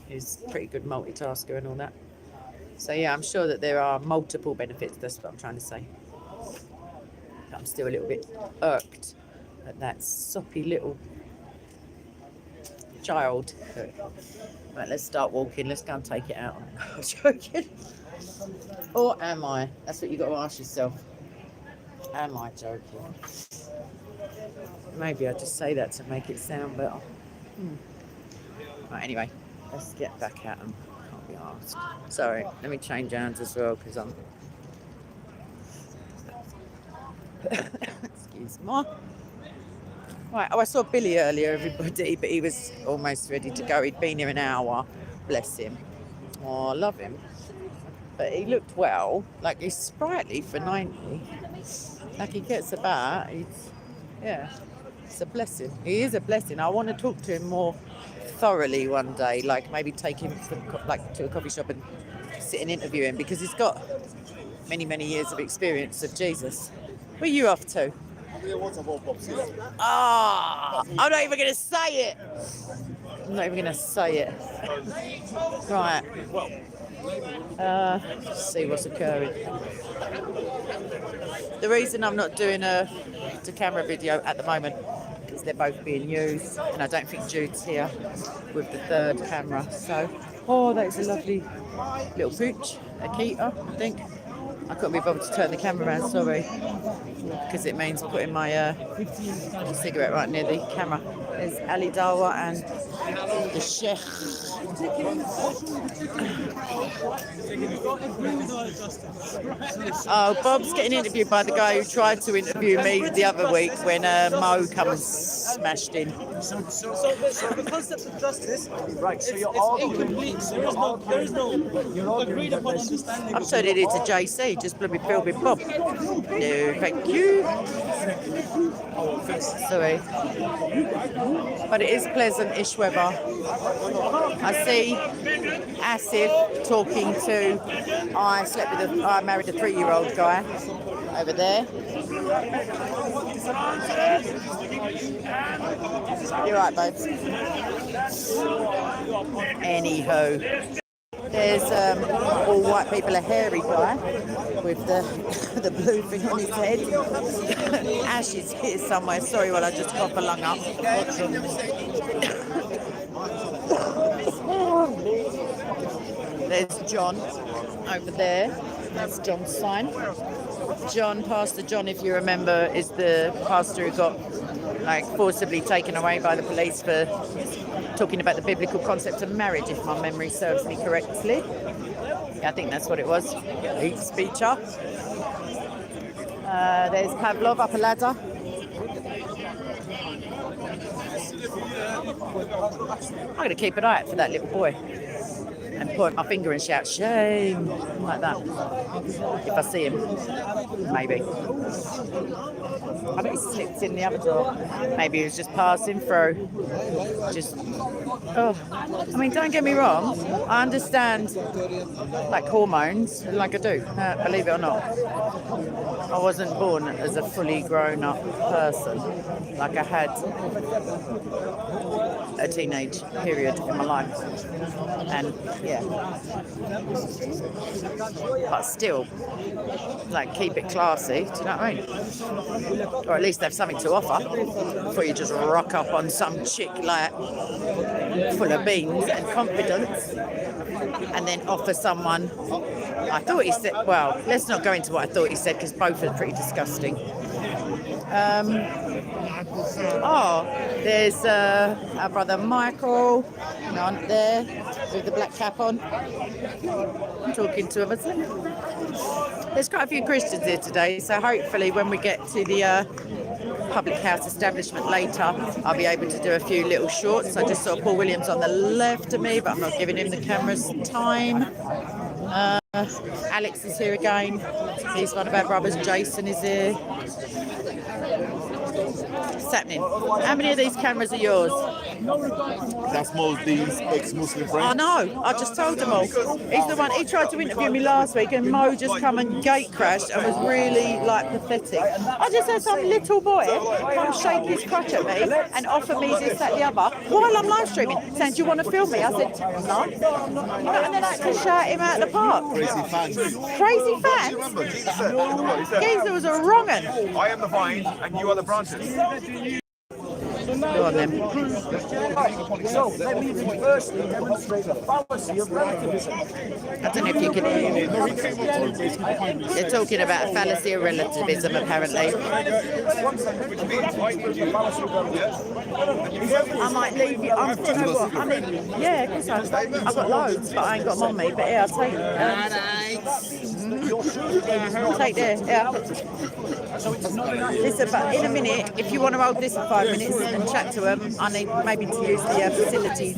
he's a pretty good multitasker and all that. So, I'm sure that there are multiple benefits. That's what I'm trying to say. I'm still a little bit irked at that soppy little child. Right, let's start walking. Let's go and take it out. I'm joking. Or am I? That's what you got to ask yourself. Am I joking? Maybe I just say that to make it sound better. Right, anyway, let's get back at them. Can't be asked. Sorry, let me change hands as well because I'm. Excuse me. Right, I saw Billy earlier, everybody, but he was almost ready to go. He'd been here an hour. Bless him. Oh, I love him. But he looked well. Like, he's sprightly for 90. Like, he gets about. It's a blessing. He is a blessing. I want to talk to him more thoroughly one day. Like, maybe take him to a coffee shop and sit and interview him, because he's got many, many years of experience of Jesus. Where are you off to? I'm not even going to say it. Right. Let's see what's occurring. The reason I'm not doing a camera video at the moment is they're both being used, and I don't think Jude's here with the third camera. So, that is a lovely little pooch, Akita, I think. I couldn't be bothered to turn the camera around, sorry, because it means putting my cigarette right near the camera. There's Ali Dawa and the Sheikh. Oh, Bob's getting interviewed by the guy who tried to interview me the other week when Mo come and smashed in. So the concept of justice, right? So you're incomplete. There is no agreed upon understanding. I'm turning it into JC, just bloody filled with Bob. No, thank you. Sorry. But it is pleasant-ish weather. I see Asif talking to, I married a 3-year-old guy over there. You're right, babes. Anywho, there's all white people, a hairy guy with the the blue thing on his head. Ash is here somewhere. Sorry, well I just got a lung up. There's John over there. That's John's sign. John, Pastor John, if you remember, is the pastor who got forcibly taken away by the police for talking about the biblical concept of marriage, if my memory serves me correctly. Yeah, I think that's what it was. Hate speecher. There's Pavlov up a ladder. I'm going to keep an eye out for that little boy and point my finger and shout, shame, like that. If I see him, maybe. I bet he slipped in the other door. Maybe he was just passing through. I mean, don't get me wrong. I understand, hormones, like I do, believe it or not. I wasn't born as a fully grown-up person. Like I had a teenage period in my life. And yeah, but still, keep it classy. Do you know what I mean? Or at least have something to offer before you just rock up on some chick full of beans and confidence, and then offer someone. I thought he said. Well, let's not go into what I thought he said because both are pretty disgusting. There's our brother Michael, there with the black cap on. I'm talking to us. There's quite a few Christians here today, so hopefully when we get to the public house establishment later, I'll be able to do a few little shorts. I just saw Paul Williams on the left of me, but I'm not giving him the camera's time. Alex is here again. He's one of our brothers. Jason is here. What's happening? How many of these cameras are yours? That's Mo's ex-Muslim friend. I know. I just told them all. He's the one. He tried to interview me last week, and Mo just come and gate crashed and was really pathetic. I just had some little boy come shake his crutch at me and offer me this, that, the other while I'm live streaming, saying, "Do you want to film me?" I said, "No." And then I had to shout him out of the park. Crazy fans. Crazy fans. Remember, Jesus said, he said, Geezer was a wrong un. I am the vine and you are the branches. Go on then. So, let me firstly demonstrate the fallacy of relativism. I don't know if you can hear me. They're talking about a fallacy of relativism, apparently. I might leave you. Do you know what? I mean, yeah, because I've got loads, but I ain't got them on me. But yeah, I'll take take there. Yeah. Listen, but in a minute, if you want to hold this for 5 minutes and chat to them, I need maybe to use the facilities.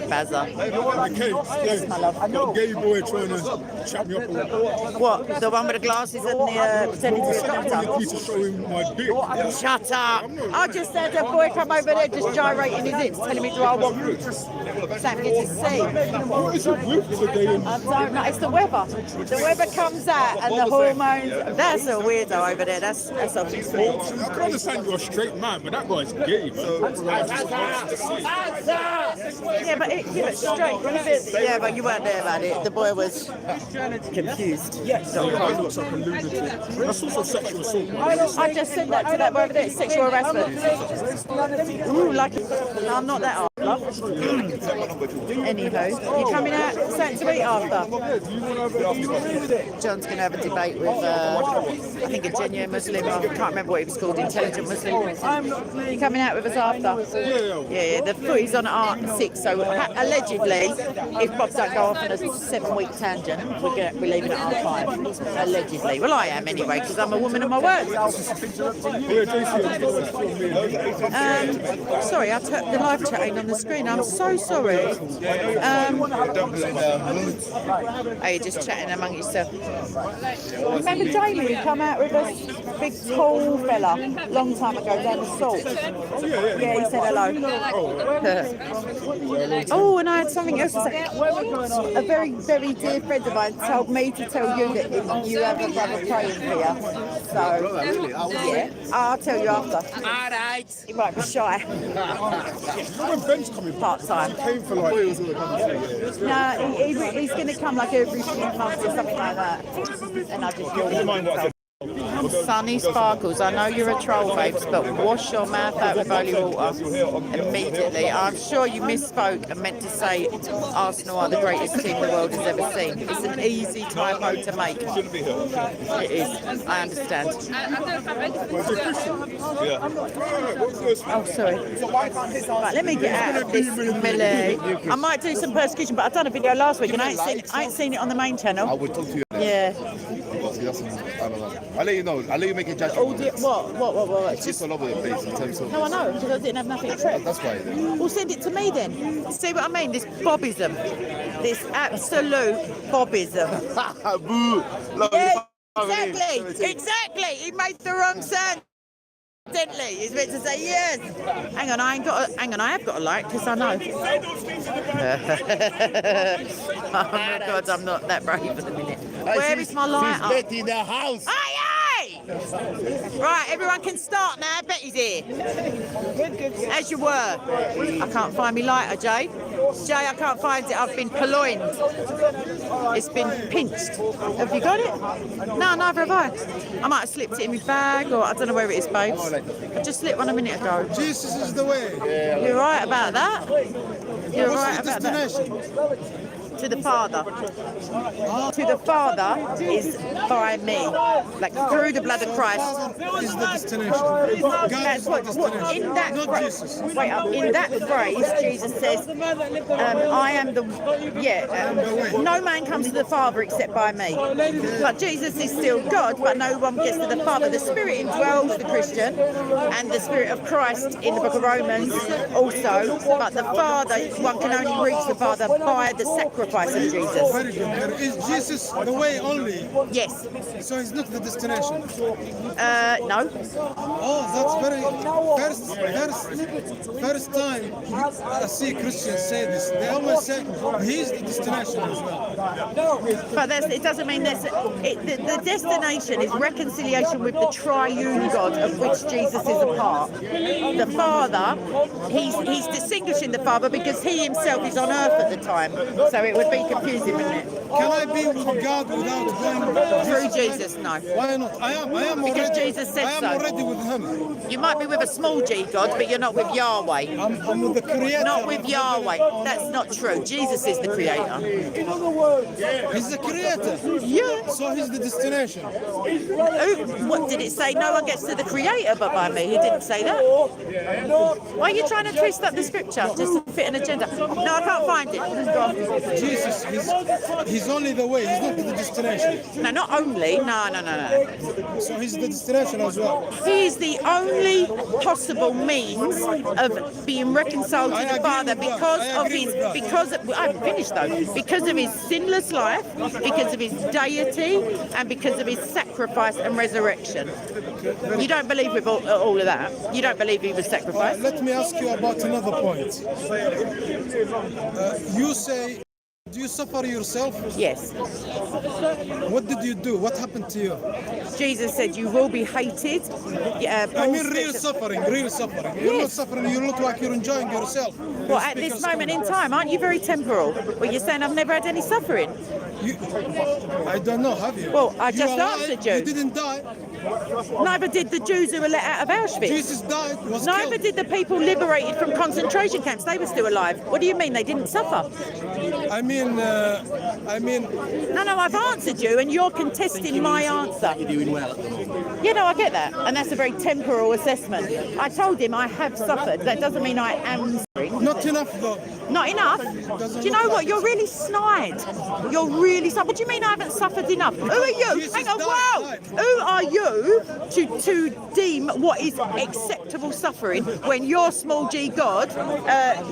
Bazza. Yes, my love. Gay boy trying to chat me up a lot. What? The one with the glasses and the pretending to be a doctor? To show him my dick. Shut up! I just had a boy come over there just gyrating his hips, telling me do I want something to see. What is it with today? I don't know. It's the weather. The weather comes out and the hormones. That's a weirdo over there. That's obviously. I can understand you're a straight man, but that guy's gay. Yeah, but straight. Yeah, but you weren't there about it. The boy was confused. Yes. Looks like a lunatic. That's also sexual assault. I just said that to that boy over there. It's sexual harassment. Ooh, no, I'm not that old, love. Anywho, you coming out something to eat after? John's going to have a debate with, I think, a genuine Muslim. I can't remember what he was called, intelligent Muslim. You coming out with us after? Yeah, the footy's on at 6, so allegedly, if Bob don't go off on a 7-week tangent, we're leaving at 5. Allegedly. Well, I am anyway, because I'm a woman of my word. Sorry, I took the live chat ain't on the screen. I'm so sorry. Are you just chatting among yourself? Remember Jamie who come out with us big tall fella, long time ago down the salt. Yeah, he said hello. Oh, and I had something else to say. A very, very dear friend of mine told me to tell you that you have a brother praying for you. So, yeah, I'll tell you after. Alright. He might be shy. Part time. No, he's going to come like every few months or something like that. And I just really Sunny Sparkles, I know you're a troll, babes, but wash your mouth out with holy water immediately. I'm sure you misspoke and meant to say Arsenal are the greatest team the world has ever seen. It's an easy typo to make. It is, I understand. Oh, sorry. Right, let me get out of this melee. I might do some persecution, but I've done a video last week and I ain't seen it on the main channel. I would talk to you. Yeah. I don't know. I'll let you know. I'll let you make a judgment. What? It's just all over the place in terms of... No, I know, because I didn't have nothing to trip. That's why. Well, send it to me then. See what I mean? This Bobism. This absolute Bobism. Boo! Yeah, exactly. He made the wrong sound. Deadly. He's meant to say yes. Hang on, I have got a light because I know. Oh my God, I'm not that brave at the minute. Where is my light? She's Betty in the house. Aye! Right, everyone can start now. Betty's here. As you were. I can't find me lighter, Jay. Jay, I can't find it. I've been purloined. It's been pinched. Have you got it? No, neither have I. I might have slipped it in my bag, or I don't know where it is, babes. I just slipped one a minute ago. Jesus is the way. You're right about that. You're right about that. To the Father. To the Father is by me, like through the blood of Christ. Is the destination. God That's is the what destination. in that Not Jesus. wait up. In that phrase, Jesus says, "I am the no man comes to the Father except by me." But Jesus is still God, but no one gets to the Father. The Spirit indwells the Christian, and the Spirit of Christ in the Book of Romans also. But the Father, one can only reach the Father by the sacrifice of Jesus. Very good. Is Jesus the way only? Yes. So he's not the destination. No. Oh, that's very first time I see Christians say this. They always say he's the destination as well. But it doesn't mean the destination is reconciliation with the triune God of which Jesus is a part. The Father, he's distinguishing the Father because he himself is on earth at the time. So it would be confusing, wouldn't it? Can I be with God without going through Jesus? No. Why not? I am Because already. Jesus said I am so. already with Him. You might be with a small G God, but you're not with Yahweh. I'm with the Creator. Not with Yahweh. That's not true. Jesus is the Creator. He's the Creator. Yeah. So he's the destination. What did it say? No one gets to the Creator but by me. He didn't say that. Why are you trying to twist up the scripture just to fit an agenda? No, I can't find it. Go on. Jesus, he's only the way. He's not the destination. No, not only. No. So he's the destination as well. He is the only possible means of being reconciled to the Father because I haven't finished though. Because of his sinless life, because of his deity, and because of his sacrifice and resurrection. You don't believe with all of that. You don't believe he was sacrificed. Let me ask you about another point. You say, do you suffer yourself? Yes. What did you do? What happened to you? Jesus said you will be hated. I mean real suffering. You're not suffering, you look like you're enjoying yourself. Well, at this moment in time, aren't you very temporal? Well, you're saying I've never had any suffering. I don't know, have you? Well, I just answered you. You didn't die. Neither did the Jews who were let out of Auschwitz. Jesus died, was Neither killed. did the people liberated from concentration camps. They were still alive. What do you mean they didn't suffer? I mean... No, I've answered you and you're contesting my answer. You're doing well at the moment. Yeah, no, I get that. And that's a very temporal assessment. I told him I have suffered. That doesn't mean I am suffering. Not enough, though. Not enough? Do you know what? You're really snide. You're really snide. What do you mean I haven't suffered enough? Who are you? Jesus Hang on, died. whoa! Who are you you to deem what is acceptable suffering when your small g God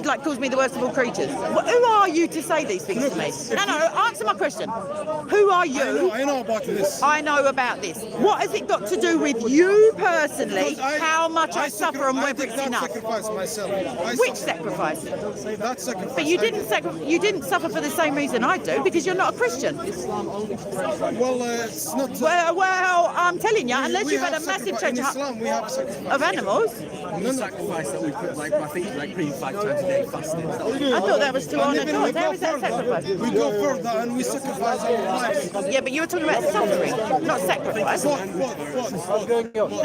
like calls me the worst of all creatures? Who are you to say these things to me? No, answer my question. Who are you? I know about this. I know about this. What has it got to do with you personally? How much I suffer and whether it's enough? Sacrifice myself. Which sacrifice? That sacrifice. But you didn't suffer for the same reason I do, because you're not a Christian. Well, it's not. Well, I'm telling you, unless we you've had a have massive sacrifice. change In Islam, we have sacrifice. of animals. The sacrifice that we put, like I think, like praying 5 times a day, fasting. I thought that was to honour God. How is that sacrifice? We go further and we sacrifice our lives. Yeah, but you were talking about suffering, not sacrifice. What?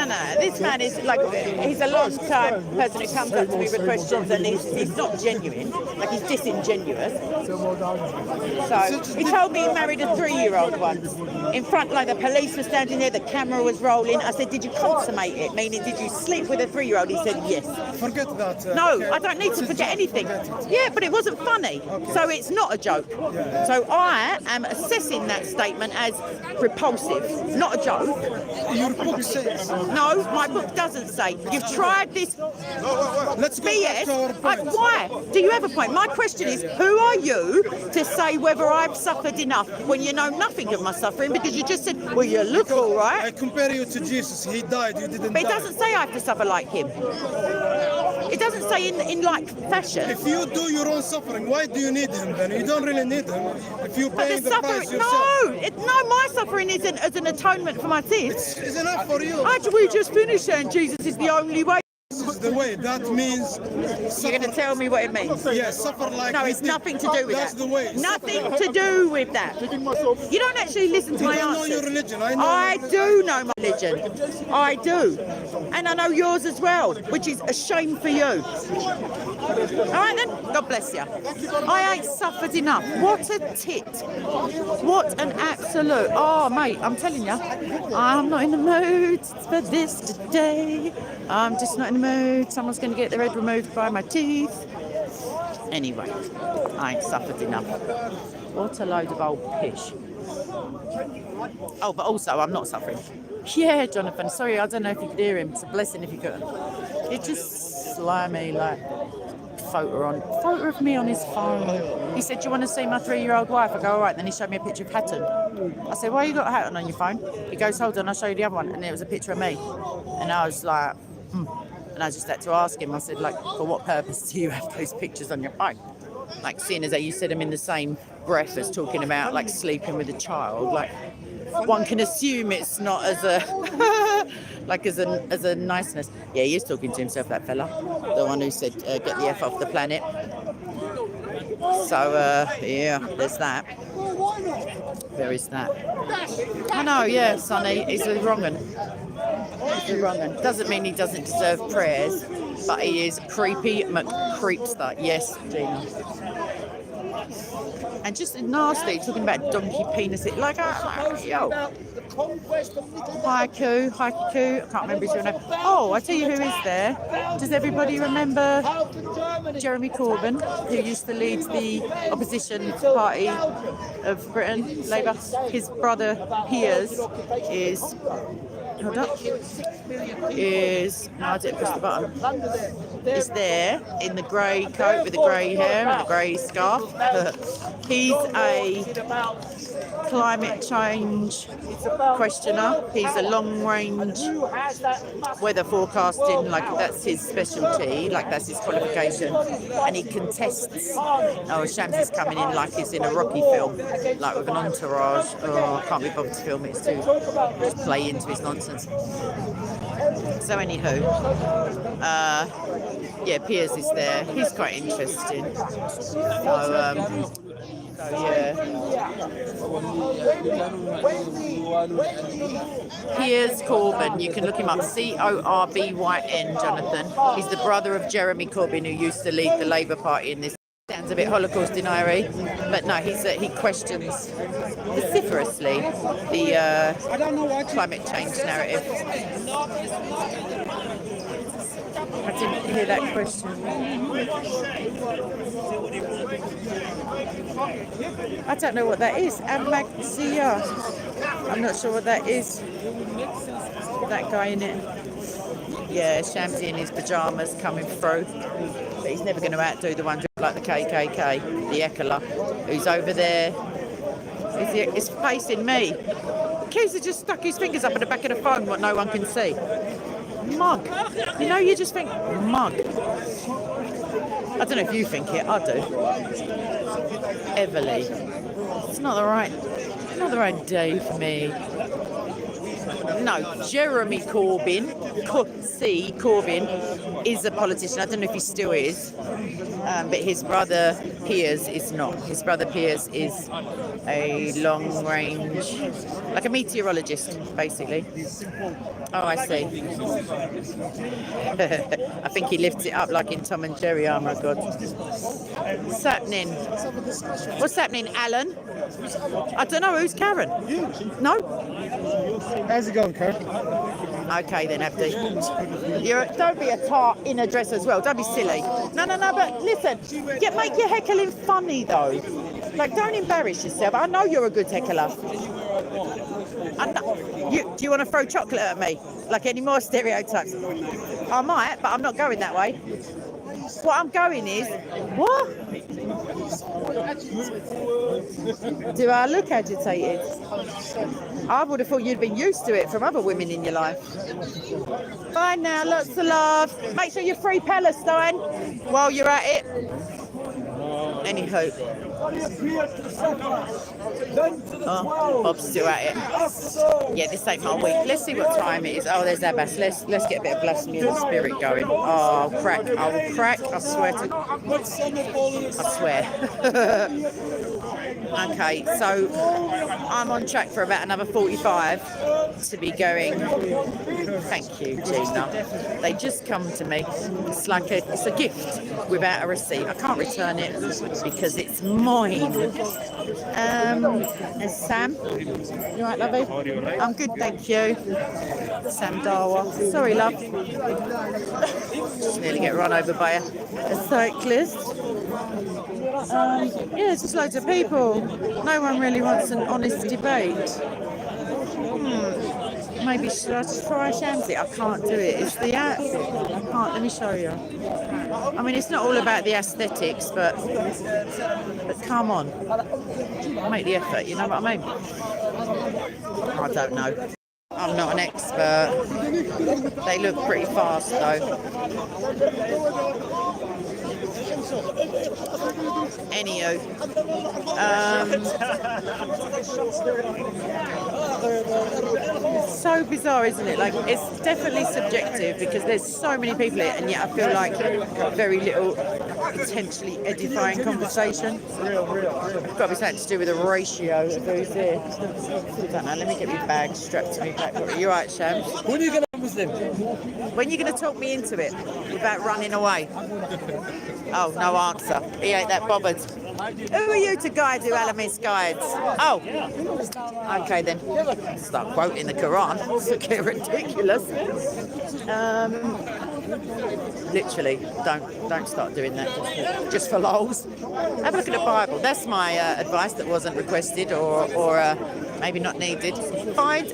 No. This man is like, he's a long time person who comes up to me with questions and he's not genuine, like he's disingenuous. So he told me he married a 3-year-old once. In front, like the police were standing there, the camera was rolling. I said, did you consummate it? Meaning, did you sleep with a 3-year-old? He said, yes. Forget that. No, okay. I don't need to forget anything. Yeah, but it wasn't funny. So it's not a joke. So I am assessing that statement as repulsive, not a joke. Your book says. No, my book doesn't say. You've tried this Let's go back to our BS. point. Why? Do you have a point? My question is, who are you to say whether I've suffered enough when you know nothing of my suffering? Because you just said, well, you look all I right. compare you to Jesus. He died. You didn't But it die. doesn't say I have to suffer like him. It doesn't say in like fashion. If you do your own suffering, why do you need him then? You don't really need him. If you're But paying the the price suffering, yourself. no, my suffering isn't as an atonement for my sins. It's enough for you. We just finished saying Jesus is the only way. This is the way. That means You're going to tell me what it means? yeah, suffer like No, he it's did. nothing to do with That's that. the way. Nothing to do with that. You don't actually listen to You my don't know answers. your religion. I know. I do know my religion. I do. And I know yours as well, which is a shame for you. All right then, God bless you. I ain't suffered enough. What a tit. What an absolute. Oh, mate, I'm telling you, I'm not in the mood for this today. I'm just not in the mood. Someone's going to get their head removed by my teeth. Anyway, I ain't suffered enough. What a load of old pish. Oh, but also, I'm not suffering. Yeah, Jonathan, sorry, I don't know if you could hear him. It's a blessing if you couldn't. It just slimy, like, photo of me on his phone. He said, do you want to see my 3-year-old wife? I go, all right. Then he showed me a picture of Hatton. I said, why you got Hatton on your phone? He goes, hold on, I'll show you the other one. And it was a picture of me. And I was like, And I just had to ask him, I said, like, for what purpose do you have those pictures on your phone? Like, seeing as that you said them in the same breath as talking about, like, sleeping with a child. Like, one can assume it's not as a, like, as a niceness. Yeah, he is talking to himself, that fella. The one who said, get the F off the planet. So, yeah, there's that. There is that. I know, yeah, Sonny, he's a wrong un. He's a wrong un. Doesn't mean he doesn't deserve prayers, but he is creepy McCreepster. Yes, Gina. And just nasty, talking about donkey penis. Like, yo. Haiku, I can't remember his real name. Oh, I tell you who is there. Does everybody remember Jeremy Corbyn, who used to lead the opposition party of Britain, Labour? His brother Piers is... Hold up. No, I didn't press the button. Is there in the grey coat with the grey hair and the grey scarf. He's a climate change questioner. He's a long-range weather forecasting, like that's his specialty, like that's his qualification. And he contests. Oh, Shams is coming in like he's in a Rocky film, like with an entourage. Oh, I can't be bothered to film it. It's too just play into his nonsense. So anywho, yeah, Piers is there. He's quite interesting. So yeah. Piers Corbyn. You can look him up. Corbyn, Jonathan. He's the brother of Jeremy Corbyn, who used to lead the Labour Party in this. Sounds a bit Holocaust denier, but no, he questions vociferously the climate change narrative. I didn't hear that question. I don't know what that is. Amaxia. I'm not sure what that is. that guy in it. Yeah, Shamsi in his pyjamas coming through. But he's never going to outdo the one dressed like the KKK, the Eckler, who's over there. He's facing me. Keezer just stuck his fingers up at the back of the phone, what no one can see. Mug. You know, you just think, mug. I don't know if you think it, I do. Everly. It's not the right day for me. No, Jeremy Corbyn is a politician. I don't know if he still is, but his brother Piers is not. His brother Piers is a long range, like a meteorologist, basically. Oh, I see. I think he lifts it up like in Tom and Jerry. Oh my God. What's happening? What's happening, Alan? I don't know. Who's Karen? No? How's it going, Karen? Okay then, Abdi. Don't be a tart in a dress as well. Don't be silly. No, but listen, make your heckling funny though. Like, don't embarrass yourself. I know you're a good heckler. Do you want to throw chocolate at me? Like any more stereotypes? I might, but I'm not going that way. What I'm going is, what? Do I look agitated? I would have thought you'd been used to it from other women in your life. Bye now, lots of love. Make sure you're free Palestine while you're at it. Anywho. Oh, Bob's still at it. Yeah, this ain't my week. Let's see what time it is. Oh, there's Abbas. Let's get a bit of blasphemy of the spirit going. Oh, I'll crack. I will crack. I swear to. I swear. Okay, so I'm on track for about another 45 to be going. Thank you, Gina. They just come to me. It's like it's a gift without a receipt. I can't return it because it's mine. There's Sam. You right, lovey? I'm good, thank you. Sam Darwa. Sorry, love. Just nearly get run over by a cyclist. Yeah, it's just loads of people. No one really wants an honest debate. Maybe should I just try Shamsi? I can't do it. It's the outfit. I can't. Let me show you. I mean, it's not all about the aesthetics, but come on, make the effort. You know what I mean? I don't know. I'm not an expert. They look pretty fast though. Anywho, so bizarre, isn't it? Like, it's definitely subjective because there's so many people here, and yet I feel like very little potentially edifying conversation. It's got to be something to do with the ratio of who's here. I don't know. Let me get my bag strapped to me back. You right, Shams? When are you going to Muslim? When are you going to talk me into it without running away? Oh, no answer. He ain't that bothered. Who are you to guide who Alamis guides? Oh, okay then. Start quoting the Quran. It's looking ridiculous. Literally, don't start doing that just for lols. Have a look at the Bible. That's my advice that wasn't requested or maybe not needed. Find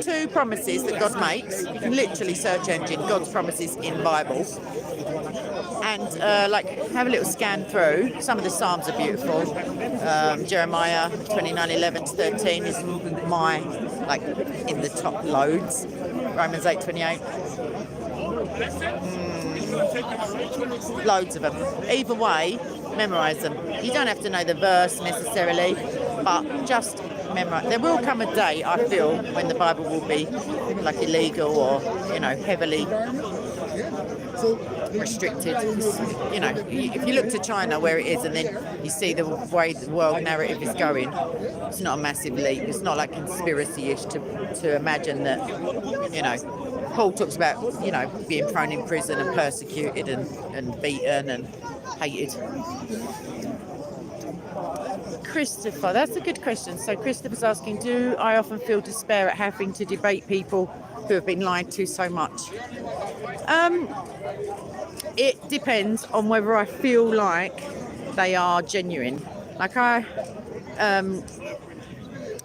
2 promises that God makes. You can literally search engine God's promises in Bible. And have a little scan through. Some of the Psalms are beautiful. Jeremiah 29:11-13 is my, in the top loads. Romans 8:28. Loads of them. Either way, memorise them. You don't have to know the verse necessarily, but just memorise. There will come a day, I feel, when the Bible will be illegal or, heavily restricted. If you look to China where it is and then you see the way the world narrative is going, it's not a massive leap. It's not like conspiracy-ish to imagine that, Paul talks about, being thrown in prison and persecuted and beaten and hated. Christopher, that's a good question. So Christopher's asking, do I often feel despair at having to debate people who have been lied to so much? It depends on whether I feel like they are genuine.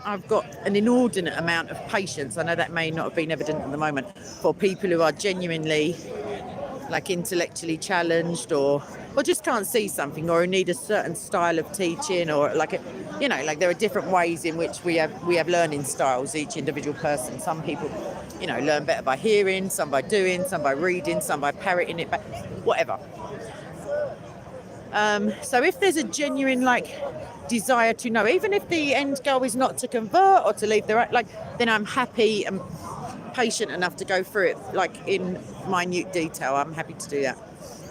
I've got an inordinate amount of patience. I know that may not have been evident at the moment for people who are genuinely like intellectually challenged or just can't see something or who need a certain style of teaching or like like there are different ways in which we have learning styles, each individual person. Some people learn better by hearing, some by doing, some by reading, some by parroting it back, whatever. So if there's a genuine desire to know, even if the end goal is not to convert or to leave then I'm happy and patient enough to go through it in minute detail. I'm happy to do that.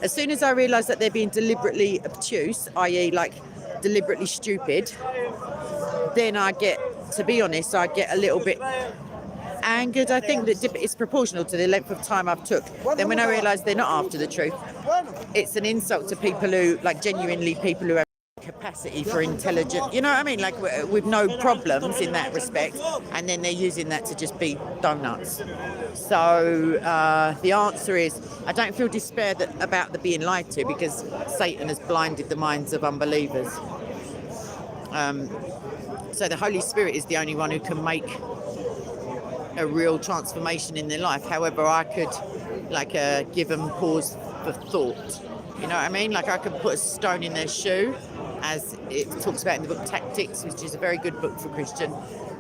As soon as I realise that they're being deliberately obtuse, i.e. deliberately stupid, then I get a little bit angered. I think that it's proportional to the length of time I've took. Then when I realise they're not after the truth, it's an insult to people who genuinely people who have capacity for intelligent, you know what I mean, with no problems in that respect, and then they're using that to just be donuts. So the answer is I don't feel despair about the being lied to, because Satan has blinded the minds of unbelievers. So the Holy Spirit is the only one who can make a real transformation in their life. However, I could give them pause for thought. You know what I mean? I could put a stone in their shoe, as it talks about in the book Tactics, which is a very good book for Christian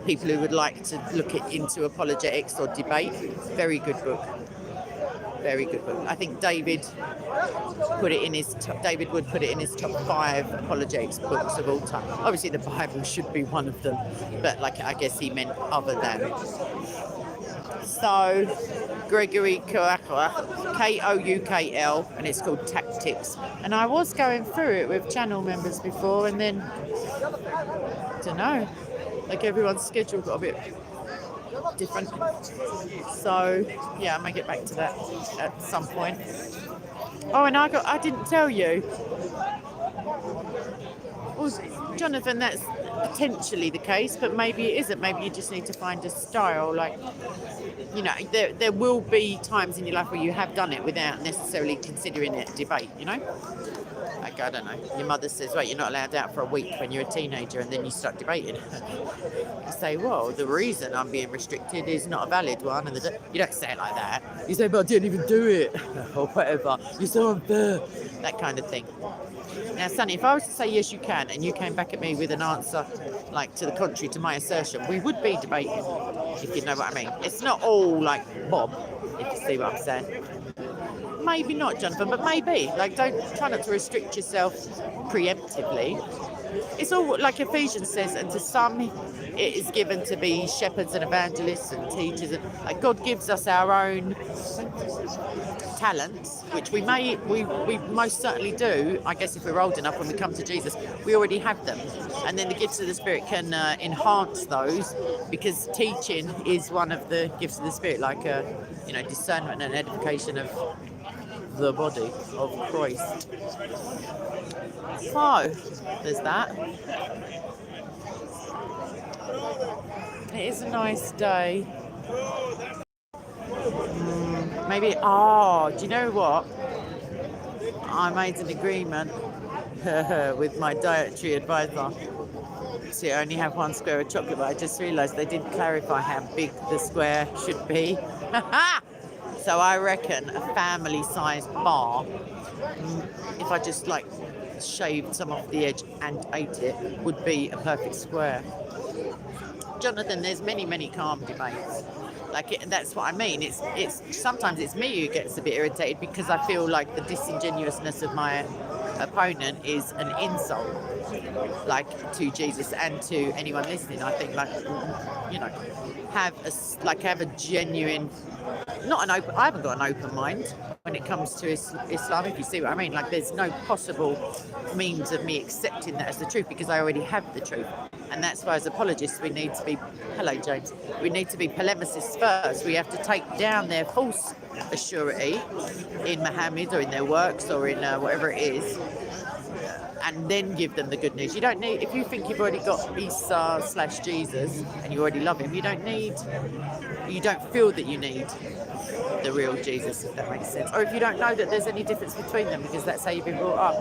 people who would like to look into apologetics or debate. Very good book. Very good book. I think David would put it in his top 5 apologetics books of all time. Obviously, the Bible should be one of them, but I guess he meant other than. So, Gregory Koukl, Koukl, and it's called Tactics. And I was going through it with channel members before, and then I don't know, everyone's schedule got a bit different. So yeah, I may get back to that at some point. Oh, and I didn't tell you. Well, Jonathan, that's potentially the case, but maybe it isn't. Maybe you just need to find a style. There will be times in your life where you have done it without necessarily considering it a debate, I don't know. Your mother says, right, you're not allowed out for a week when you're a teenager, and then you start debating. You say, well, the reason I'm being restricted is not a valid one. And you don't say it like that. You say, but I didn't even do it, or whatever. You're so unfair. That kind of thing. Now, Sonny, if I was to say yes, you can, and you came back at me with an answer to the contrary to my assertion, we would be debating, if you know what I mean. It's not all Bob, if you see what I'm saying. Maybe not, Jonathan, but maybe. Don't try not to restrict yourself preemptively. It's all like Ephesians says, and to some it is given to be shepherds and evangelists and teachers. And God gives us our own talents, which we most certainly do. I guess if we're old enough when we come to Jesus, we already have them. And then the gifts of the Spirit can enhance those, because teaching is one of the gifts of the Spirit, discernment and edification of the body of Christ. So, there's that. It is a nice day. Maybe, do you know what? I made an agreement with my dietary advisor to only have 1 square of chocolate, but I just realised they didn't clarify how big the square should be. So I reckon a family-sized bar, if I just shaved some off the edge and ate it, would be a perfect square. Jonathan, there's many calm debates. That's what I mean. It's sometimes it's me who gets a bit irritated, because I feel like the disingenuousness of my opponent is an insult, to Jesus and to anyone listening. I think have a genuine, I haven't got an open mind when it comes to Islam, if you see what I mean. There's no possible means of me accepting that as the truth, because I already have the truth. And that's why, as apologists, we need to be, hello James, we need to be polemicists first. We have to take down their false assurity in Muhammad or in their works or in whatever it is, and then give them the good news. You don't need, if you think you've already got Isa/Jesus and you already love him, you don't feel that you need the real Jesus, if that makes sense. Or if you don't know that there's any difference between them, because that's how you've been brought up.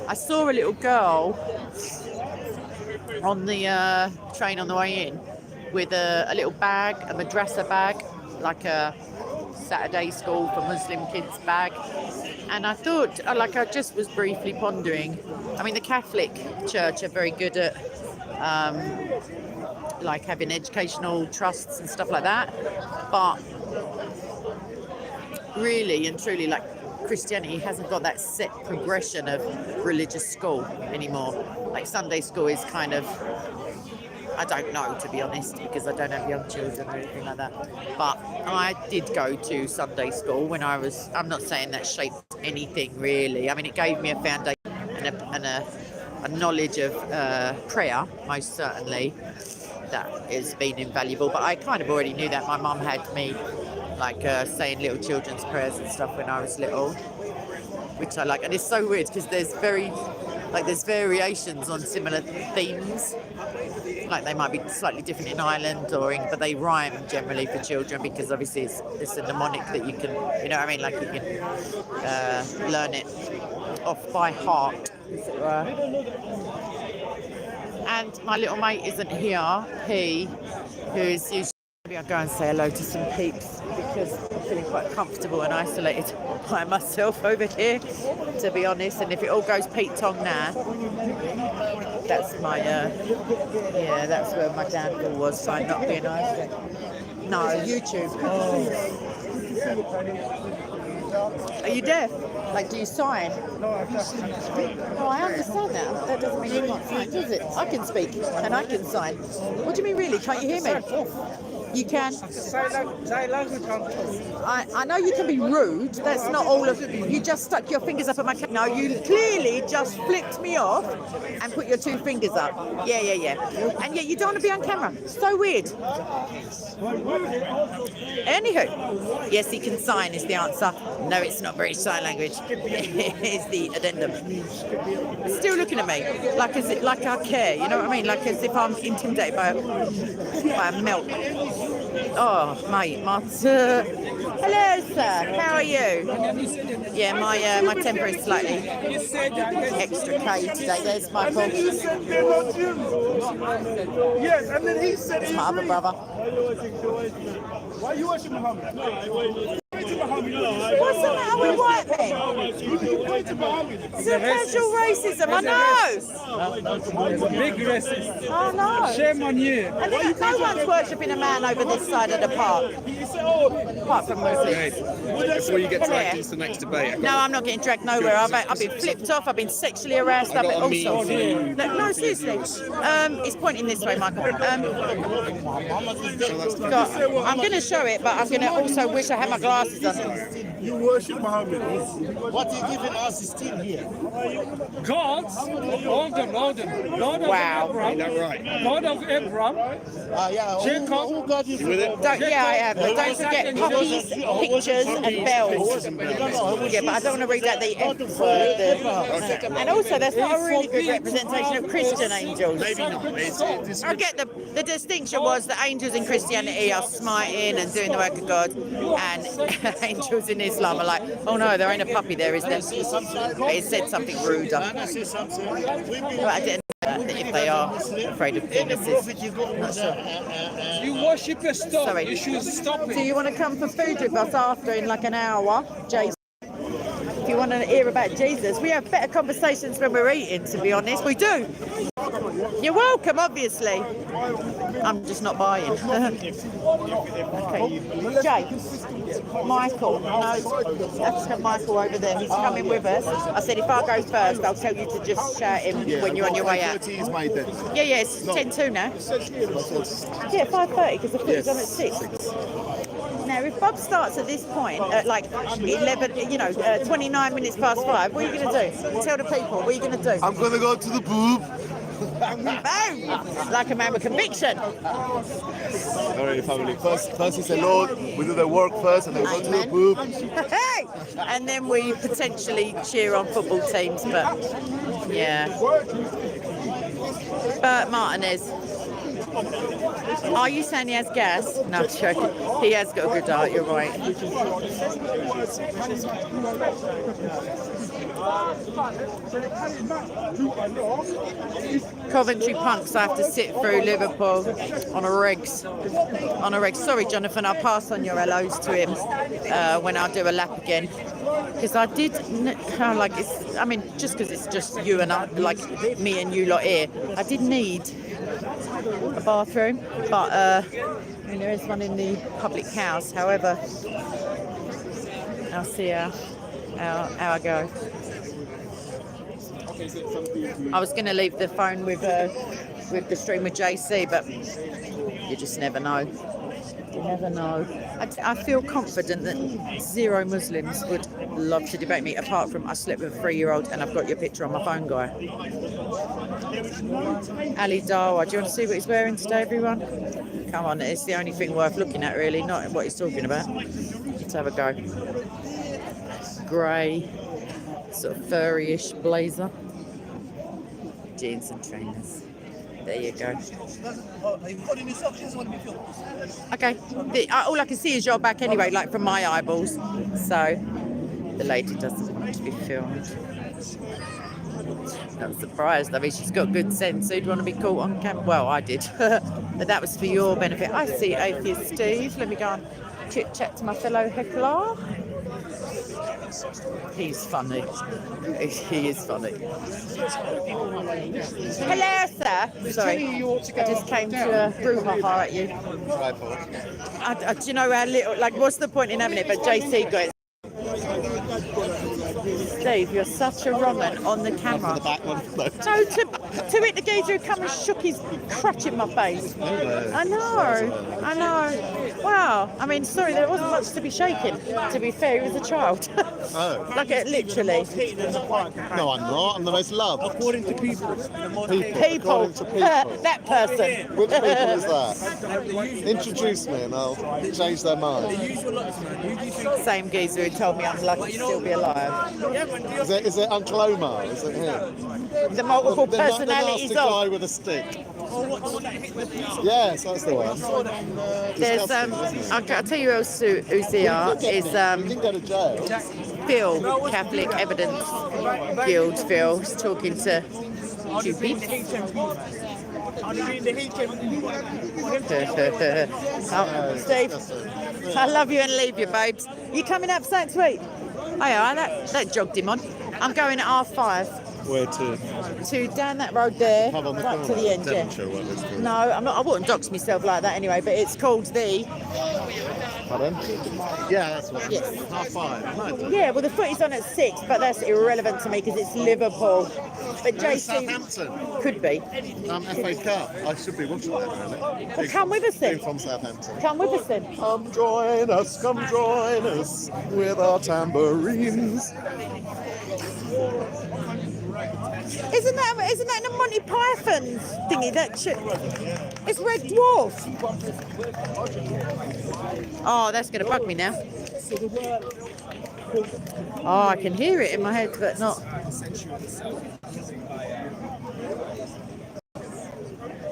I saw a little girl on the train on the way in, with a little bag, a madrasa bag, like a Saturday school for Muslim kids bag. And I thought, I just was briefly pondering. I mean, the Catholic Church are very good at like having educational trusts and stuff like that. But really and truly, like, Christianity hasn't got that set progression of religious school anymore. Like Sunday school is kind of, I don't know, to be honest, because I don't have young children or anything like that. But I did go to Sunday school when I was, I'm not saying that shaped anything really. I mean, it gave me a foundation and a knowledge of prayer, most certainly. That has been invaluable. But I kind of already knew that. My mum had me like saying little children's prayers and stuff when I was little, which I like. And it's so weird because there's variations on similar themes. Like they might be slightly different in Ireland but they rhyme generally for children because obviously it's a mnemonic that you can, you know what I mean, like you can learn it off by heart, as it were. And my little mate isn't here, who is usually, maybe I'll go and say hello to some peeps because I'm feeling quite comfortable and isolated by myself over here, to be honest. And if it all goes Pete Tong now, that's my, that's where my downfall was by not being isolated. No, YouTube. Are you deaf? Like, do you sign? No, I understand that. That doesn't mean you can't sign, does it? I can speak and I can sign. What do you mean, really? Can't you hear me? You can. I know you can be rude. That's not all of. You just stuck your fingers up at my. No, you clearly just flipped me off and put your two fingers up. Yeah. And yet you don't want to be on camera. So weird. Anywho, yes, he can sign is the answer. No, it's not British Sign Language. It's the addendum. Still looking at me like I care. You know what I mean? Like as if I'm intimidated by a milk. Oh, mate, hello, sir. How are you? Yeah, my temper is slightly extra K today. There's Michael. Yes, and then he said, it's my other brother. Why you worship Muhammad? What's the matter with white men? It's a casual racism, I know. Big racist. I know. Shame on you. And no one's worshipping a man over this side of the park, apart from Muslims. Before you get dragged into the next debate. No, I'm not getting dragged nowhere. I've been flipped off. I've been sexually harassed. I've been all sorts. No, seriously. He's pointing this way, Michael. I'm going to show it, but I'm going to also wish I had my glasses on. You worship Muhammad. What you giving us is still here. God, Lord of Abraham, God of Abraham, Jacob. Who God is I am. But don't forget puppies, pictures, and bells. Yeah, but I don't want to read out the F word. And also, that's not a really good representation of Christian angels. Maybe not. I get the distinction was that angels in Christianity are smiting and doing the work of God, and angels in Islam are like, oh no, there ain't a puppy there, is there? It said something ruder. But I didn't know if they are afraid of penises. Not sure. You worship a stone. Sorry. You should stop it. Do you want to come for food with us after in like an hour, Jason? If you want to hear about Jesus, we have better conversations when we're eating, to be honest. We do. You're welcome, obviously. I'm just not buying. Okay. Jay, Michael. No, let's have Michael over there. He's coming with us. I said if I go first, I'll tell you to just shout him when you're on your way out. Yeah, it's 10:02 now. Yeah, 5:30 because the food's on at 6. Now, if Bob starts at this point at like 11, 29 minutes past 5, what are you going to do? Tell the people, what are you going to do? I'm going to go to the boob. Boom! Like a man with conviction. All right, family. First he said, Lord, we do the work first and then go to the boob. Hey! And then we potentially cheer on football teams, but yeah. Bert Martinez. Are you saying he has gas? No, I'm joking. He has got a good heart, you're right. Coventry punks, I have to sit through Liverpool on a regs. On a regs. Sorry, Jonathan, I'll pass on your hellos to him when I do a lap again. Because I did, like, it's, I mean, just because it's just you and I, like me and you lot here, I did need a bathroom, but I mean, there is one in the public house. However, I'll see how I go. I was going to leave the phone with the stream with JC, but you just never know. You never know. I feel confident that zero Muslims would love to debate me, apart from I slept with a 3-year-old and I've got your picture on my phone, guy. Ali Dawa, do you want to see what he's wearing today, everyone? Come on, it's the only thing worth looking at, really, not what he's talking about. Let's have a go. Grey, sort of furry-ish blazer. Jeans and trainers. There you go. Okay. All I can see is your back anyway, like from my eyeballs. So the lady doesn't want to be filmed. Not surprised. I mean, she's got good sense. Who'd want to be caught on camera? Well, I did. But that was for your benefit. I see Atheist Steve. Let me go and chit-chat to my fellow heckler. He's funny. He is funny. Hello, sir. Sorry, I just came to brouhaha at you. Do you know how little? Like, what's the point in having it? But JC got it. Steve, you're such a wrong one on the camera. So to it, the geezer who come and shook his crutch in my face. I know. Wow. I mean, sorry, there wasn't much to be shaking. To be fair, he was a child. Oh. Like, literally. No, I'm not. I'm the most loved. According to people. People. That person. Which people is that? Introduce me and I'll change their mind. Same geezer who told me I'm lucky to still be alive. Is it Uncle Omar? Is it him? The multiple The personalities nasty guy of. with a stick. Yes, that's the one. There's I'll tell you who else who's here is You can go to jail. Phil, Catholic Evidence Guild. Phil is talking to two peeps. Steve, I love you and leave you, babes. You coming up something to eat? Oh yeah, that jogged him on. I'm going at R5. Where to? To down that road there, Pub on the right corner. to the end, yeah. Devonshire, what it's called. No, I'm not. I wouldn't dox myself like that anyway. But it's called the. Pardon? Yeah, that's what. Yes. 5:30. No, Yeah, well, the footy's on at 6, but that's irrelevant to me because it's Liverpool. But JC Southampton. could be. FA Cup. I should be watching that, really. Well, come with us then. Being from Southampton. Come with us then. Come join us with our tambourines. Isn't that in the Monty Python thingy? It's Red Dwarf. Oh, that's going to bug me now. Oh, I can hear it in my head, but not.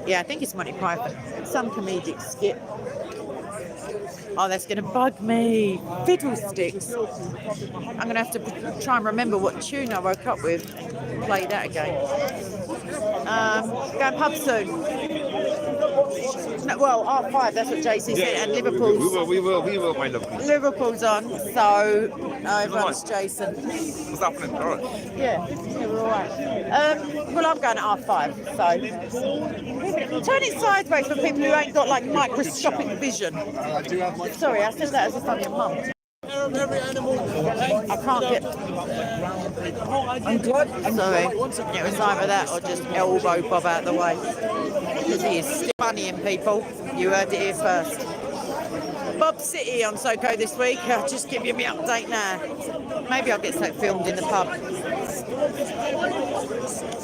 Yeah, I think it's Monty Python. Some comedic skit. Oh, that's going to bug me. Fiddlesticks. I'm going to have to try and remember what tune I woke up with. Play that again. Going pub soon. No, well, R5, that's what JC said, and Liverpool's. We were my lovely. Liverpool's on, so everyone's Jason. What's happening? All right. Yeah, we're all right. Well, I'm going at R5, so turn it sideways for people who ain't got like microscopic vision. Sorry, I said that as if I'm your mum. I can't get. Sorry, it was either that or just elbow Bob out the way. Because he is still funnying people. You heard it here first. Bob City on SOCO this week. I'll just give you my update now. Maybe I'll get something filmed in the pub.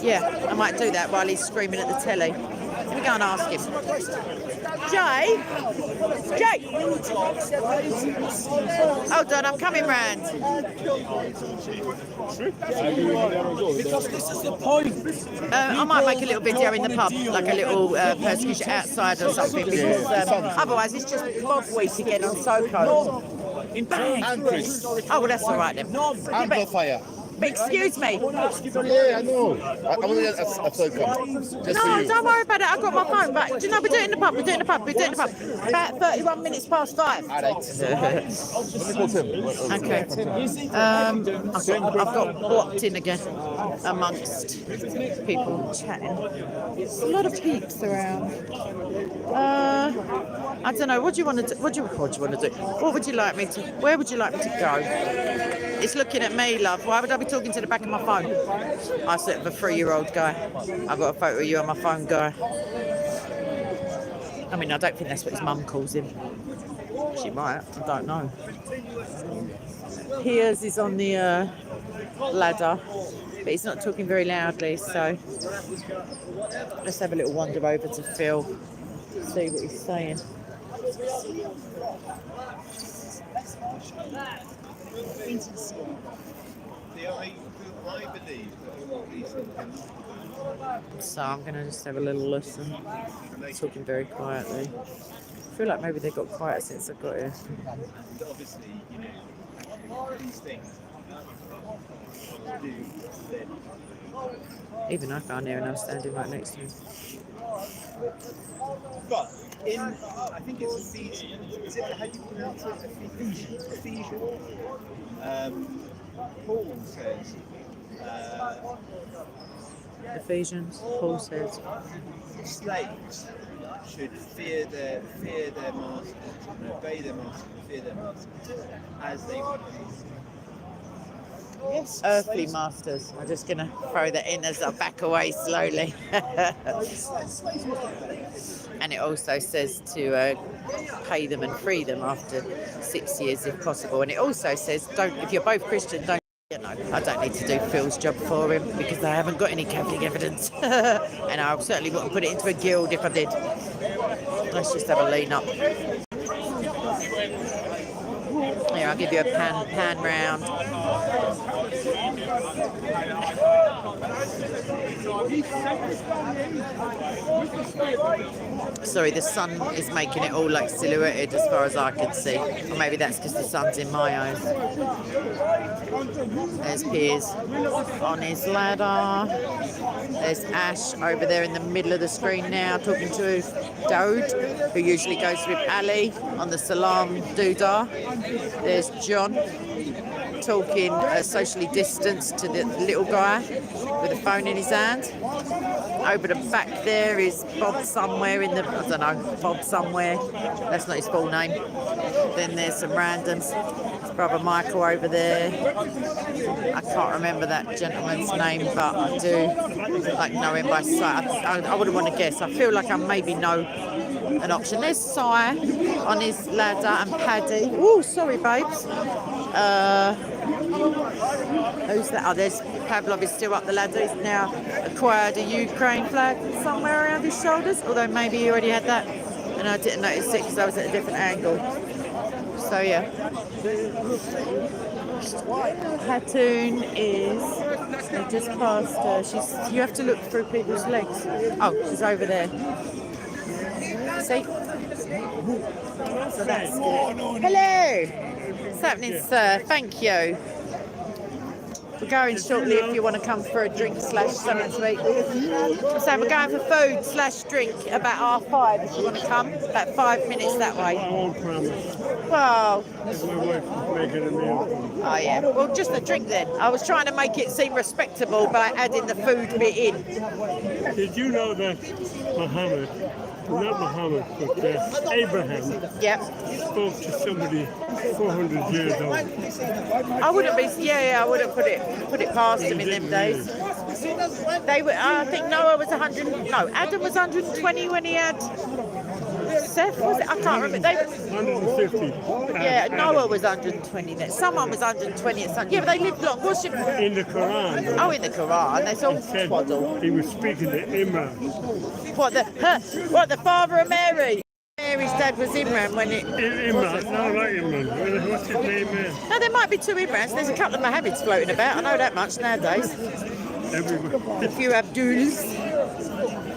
Yeah, I might do that while he's screaming at the telly. Let me go and ask him. Jay? Hold on, I'm coming round. Because this is the point. I might make a little video in the pub, like a little persecution outside or something, because otherwise it's just Bob week again on SOCO. In bang. And Chris. Oh, well, that's all right then. And the fire. But excuse me. Yeah, I know. I'm only a SOCO. Just for No, you. don't worry about it. I've got my phone back. Do you know, we're doing the pub. About 31 minutes past 5. All right. Let me call Tim. Okay. I've got blocked in again amongst people chatting. There's a lot of peeps around. I don't know. What do you want to do? What do you want to do? What would you like me to? Where would you like me to go? It's looking at me, love. Why would I be talking to the back of my phone? I sit with a 3-year-old guy. I've got a photo of you on my phone, guy. I mean, I don't think that's what his mum calls him. She might. I don't know. Piers is on the ladder, but he's not talking very loudly, so let's have a little wander over to Phil, see what he's saying. So I'm going to just have a little listen, talking very quietly. I feel like maybe they got quiet since I got here. Obviously, you know, these things do then. Even I can't hear, and I'm standing right next to him. But in, I think it's Ephesians. Is it, how do you pronounce it? Ephesians. Paul says. Ephesians, Paul says. Slaves should fear their masters, and obey their masters, and fear their masters, as they would. Yes, Earthly masters. I'm just going to throw that in as I back away slowly. And it also says to pay them and free them after 6 years if possible. And it also says, if you're both Christian, don't, you know, I don't need to do Phil's job for him because I haven't got any Catholic evidence. And I certainly wouldn't put it into a guild if I did. Let's just have a lean up. Here, I'll give you a pan round. Sorry, the sun is making it all like silhouetted as far as I can see. Or maybe that's because the sun's in my eyes. There's Piers on his ladder. There's Ash over there in the middle of the screen now talking to Dode, who usually goes with Ali on the Salam Doodah. There's John talking socially distanced to the little guy with a phone in his hand. Over the back there is Bob somewhere in the, I don't know, Bob somewhere. That's not his full name. Then there's some randoms. There's Brother Michael over there. I can't remember that gentleman's name, but I do like know him by sight. I wouldn't want to guess. I feel like I maybe know an option. There's Si on his ladder and Paddy. Oh, sorry, babes. Who's that? Oh, there's Pavlov is still up the ladder. He's now acquired a Ukraine flag somewhere around his shoulders, although maybe he already had that and I didn't notice it because I was at a different angle. So yeah. Platoon is just past her. You have to look through people's legs. Oh, she's over there. See? So that's good. Hello! What's happening, sir? Thank you. We're going shortly if you want to come for a drink / something to eat. So we're going for food / drink about 5:30 if you want to come. About 5 minutes that way. Well. Oh yeah. Well, just a drink then. I was trying to make it seem respectable by adding the food bit in. Did you know that Muhammad, not Muhammad, but Abraham, spoke to somebody 400 years old? I wouldn't be. Yeah. I wouldn't put it past them in them days. They were. I think Noah was 100. No, Adam was 120 when he had. Seth was it? I can't remember. They 150. Yeah, Noah was 120 then. Someone was 120 at some. Yeah, but they lived long. What's your... In the Quran. Oh, in the Quran. That's all twaddle. He was speaking to Imran. What the father of Mary? Mary's dad was Imran when it... Imran, no, like Imran. What's his name, man? No, there might be 2 Imrans. There's a couple of Mohammeds floating about. I know that much nowadays. Everybody. A few Abduls.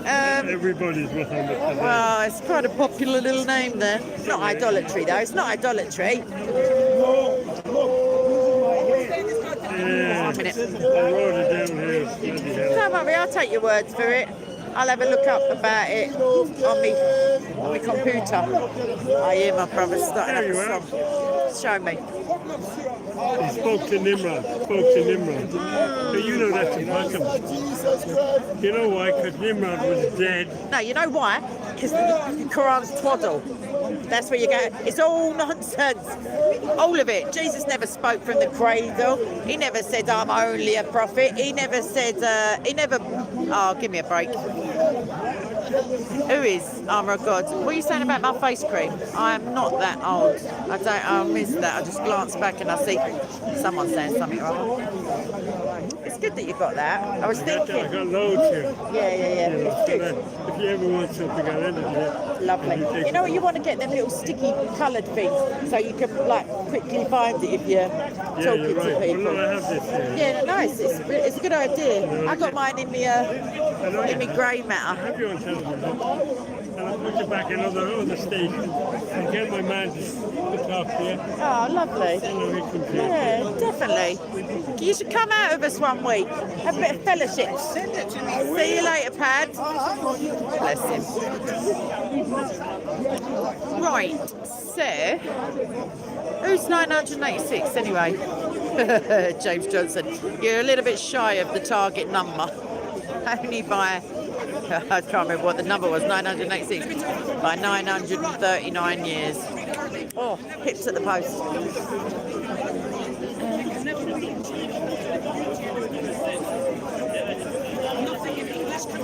Everybody's Muhammad. Well, it's quite a popular little name there. It's not idolatry, though. It's not idolatry. Yeah. I mean, it. I wrote it down here. Bloody hell. Don't worry, I'll take your words for it. I'll have a look up about it on my computer. I hear my brother starting up There a you are. song. Show me. He spoke to Nimrod. But you know that's impossible. You know why? Because Nimrod was dead. No, you know why? Because the Quran's twaddle. That's where you go. It's all nonsense. All of it. Jesus never spoke from the cradle. He never said, I'm only a prophet. He never said, oh, give me a break. Who is Armour of God? What are you saying about my face cream? I'm not that old. I miss that. I just glance back and I see someone saying something wrong. It's good that you got that. I was thinking. I got loads here. Yeah. You know, It's good. if you ever want something, I'll end it here. Lovely. You know what, you want to get them little sticky coloured things so you can like quickly find it if you're Yeah, talking you're right. to people. Well, no, I have this here. Yeah, nice. It's a good idea. I got mine in the grey matter. I have you on television. And I'll put you back in other station and get my man to talk to you. Oh, lovely. You know, he can hear. Yeah, definitely. You should come out with us one week. Have a bit of fellowship. See you later, Pad. Bless him. Right, so who's 986 anyway? James Johnson. You're a little bit shy of the target number. Only by, I can't remember what the number was, 986, by 939 years. Oh, hips at the post.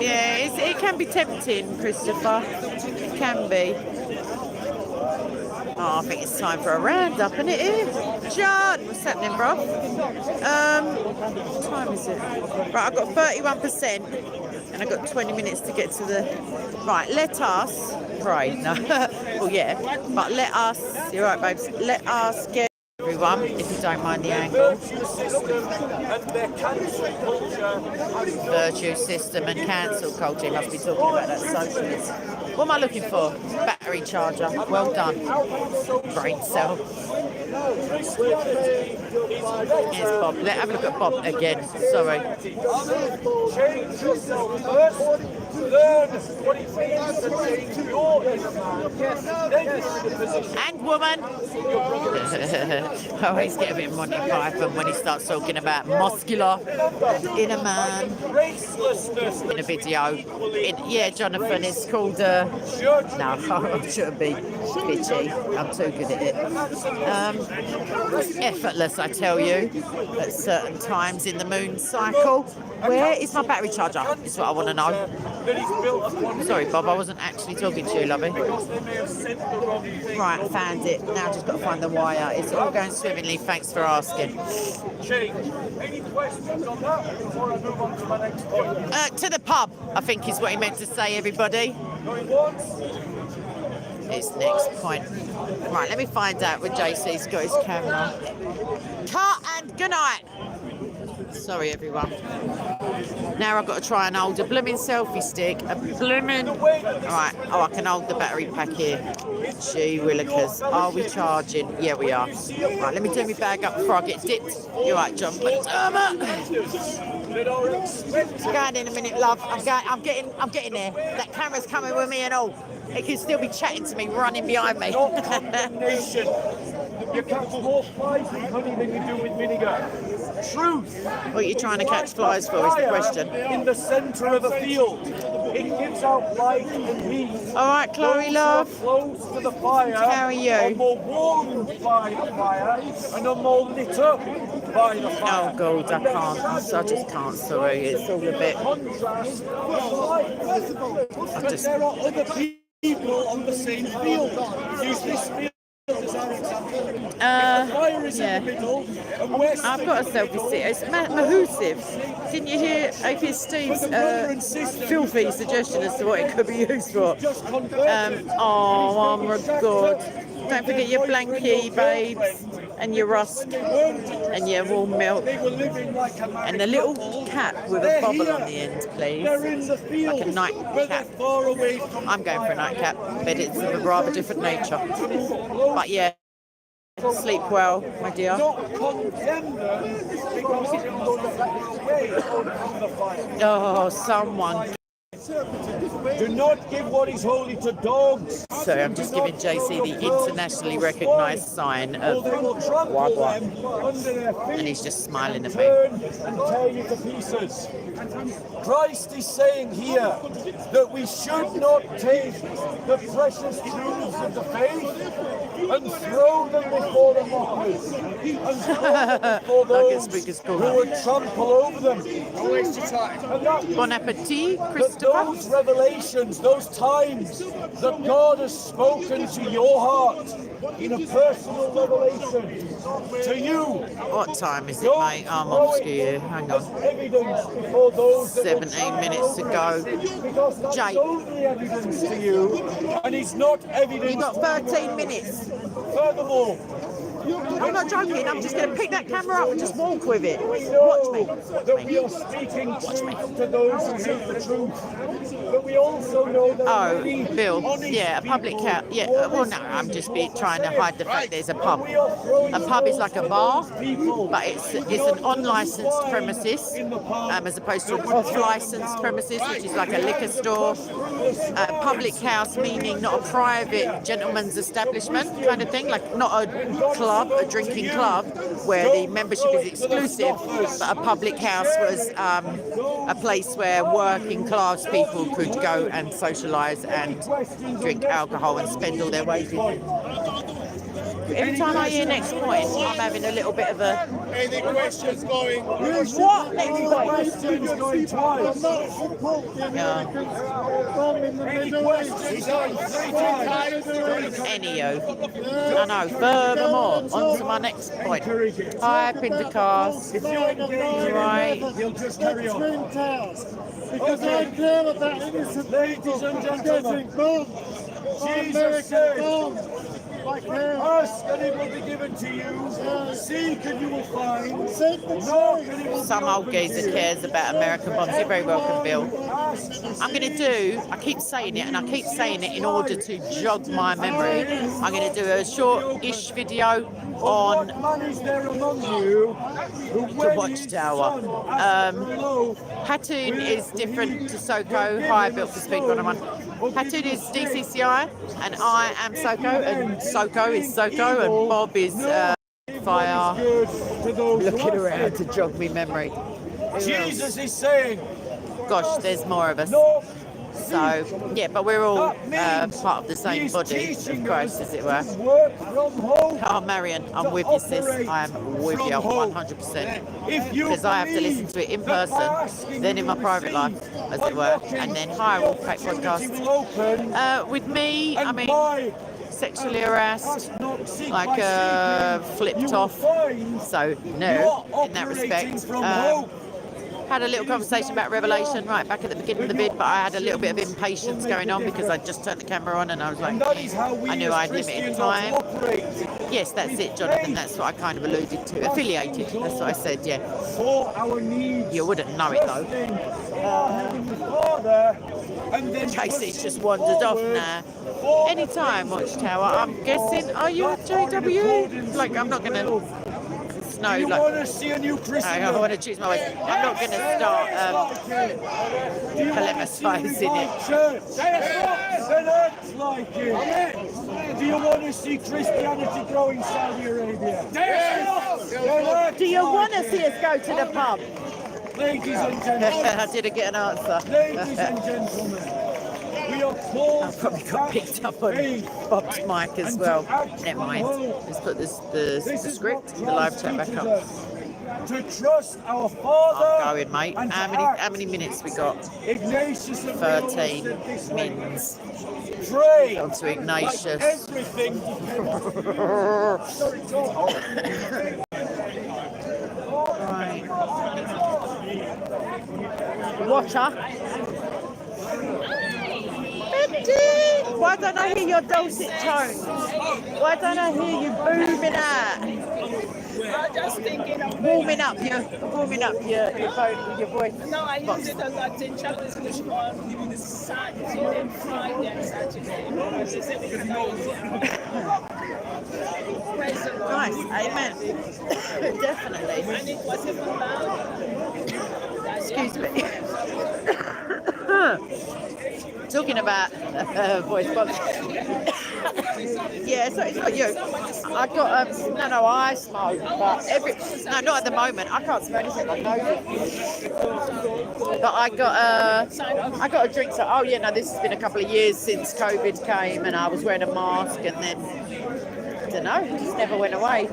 Yeah, it can be tempting, Christopher. It can be. Oh, I think it's time for a roundup, isn't it? Here? John, what's happening, bro? What time is it? Right, I've got 31%, and I've got 20 minutes to get to the. Right, let us pray. No, well, yeah, but let us. You're right, babes. Let us get everyone, if you don't mind the angle. Virtue system and cancel culture. You must be talking about that socialist. What am I looking for? Battery charger. Well done. Brain cell. Here's Bob. Let's have a look at Bob again. Sorry. Change yourself first. Learn what it means to change your inner man. And woman. I always get a bit Monty Python when he starts talking about muscular inner man in a video. Yeah, Jonathan, it's called. No, I shouldn't be bitchy. I'm too good at it. Effortless, I tell you, at certain times in the moon cycle. Where is my battery charger? Is what I want to know. Sorry, Bob, I wasn't actually talking to you, lovey. Right, I found it. Now I've just got to find the wire. It's all going swimmingly, thanks for asking. Any questions on that before I move on to my next point? To the pub, I think is what he meant to say, everybody. Going once? His next point. Right, let me find out where JC's got his camera. Cut and good night. Sorry, everyone. Now I've got to try and hold a blooming selfie stick. A blooming. Right. Oh, I can hold the battery pack here. Gee willikers. Are we charging? Yeah, we are. Right, let me do my bag up before I get dipped. You're right, John. McDermott. Going in a minute, love. I'm getting there. That camera's coming with me and all. It can still be chatting to me, running behind me. Not condemnation. You catch more flies with honey than you do with vinegar. Truth. What are you trying to catch flies for is the question. In the centre of the field. It gives out light and heat. All right, Chloe, love. Close to the fire. How are you? Are more warmed by the fire and are more lit up by the fire. Oh, God, I can't. I just can't, sorry. It's all a bit. There are other people on the same field. Use this field as our example. The fire is in the middle, and we're I've got a selfie stick. It's mahoosive. Didn't you hear AP Steve's filthy suggestion as to what it could be used for? Oh my God. Don't forget your blankie, babes, and your rusk, and your warm milk, and the little cap with a bubble on the end, please. Like a nightcap. I'm going for a nightcap, but it's of a rather different nature. But yeah, Sleep well, my dear. Not condemn them because it will away from the fire. Oh, someone. Do not give what is holy to dogs. Sorry, I'm just giving JC the internationally recognised sign of They will trample Wagwa. them under their feet. And he's just smiling at me. Turn and tear you to pieces. Christ is saying here that we should not take the precious truths of the faith and throw them before the mockers and throw them before those who would trample over them. Don't waste your time. And that Bon appetit, that Christopher. those revelations, those times that God has spoken to your heart in a personal revelation to you. What time is it, mate? I'm on ski. Hang on. Evidence before those that 17 minutes to go. because that's Jake. only evidence to you, and it's not evidence. You've got 13 minutes. Furthermore, I'm not joking. I'm just going to pick that camera up and just walk with it. we know Watch me. that we are speaking truth to those who hate the truth, but we also know that Oh, many Bill. honest Yeah, a public people house. Yeah, well, no, I'm just trying to hide the fact there's a pub. we are throwing A pub is like a bar, people but it's an unlicensed premises, as opposed to an off-licensed premises, which is like a liquor store. Public house meaning not a private gentleman's establishment kind of thing, like not a club, a drinking club, where the membership is exclusive, but a public house was a place where working class people could go and socialise and drink alcohol and spend all their wages. Every time I hear next point, I'm having a little bit of a... Any questions going? What next point? questions going twice. Yeah. Any questions going three times. Anywho, I know. Furthermore, on to my next point. Hi, Pentecost. Right. You'll just carry on. Because I care about innocent Ladies and gentlemen, Jesus said, ask and it will be given to you. Seek and you will find. Knock and it will Some old geezer cares about American bombs. You're very welcome, Bill. I'm going to do, I keep saying it, and I keep saying it in order to jog my memory. I'm going to do a short-ish video on man is there among you the Watchtower. Hattoon is different to SOCO. Hi, built for speed 101. Hattoon is DCCI, and I am SOCO, and SOCO is SOCO, and Bob is fire. Looking around to jog me memory. Jesus is saying, Gosh, there's more of us. So, yeah, but we're all part of the same body of Christ, as it were. work from home. Oh, Marion, I'm with you, sis. I am with you 100%. Because I have to listen to it in person, then in my private life, as it were. And then, hi, Wolfpack Podcast. With me, I mean, sexually harassed, like flipped off. So, no, in that respect. Had a little conversation about Revelation right back at the beginning of the vid, but I had a little bit of impatience going on because I just turned the camera on and I was like, I knew I had limited time. Yes, that's it, Jonathan. That's what I kind of alluded to. Affiliated. That's what I said, yeah. You wouldn't know it though. Casey's just wandered off now. Anytime, Watchtower. I'm guessing, are you a JW? Like, I'm not going to... No, you like, want to see a new Christian? I want to choose my way. I'm not going to start polemising it. Then act like it. Do you want to see Christianity grow in Saudi Arabia? Do you want to see us go to the pub? Ladies and gentlemen. I didn't get an answer. Ladies and gentlemen. We are called I probably got picked up on Bob's mic as well. Never mind. Let's put the script, the live chat back up. To trust our Father. I'm going, mate. How many minutes we got? 13 minutes. Pray. On to Ignatius. Everything. Right. Watcher. Why don't I hear your dulcet tones? Why don't I hear you booming out? I'm just thinking of warming up your phone with your voice. No, I used it a lot in chapters on Saturday and Friday and Saturday. Praise the Lord. Nice, amen. Definitely. And it was even loud. Excuse me. Talking about voice box. Yeah, so it's not you. I got no, I smoke, but no, not at the moment. I can't smell anything. I know. But I got a drink. So this has been a couple of years since COVID came, and I was wearing a mask, and then I don't know, it just never went away.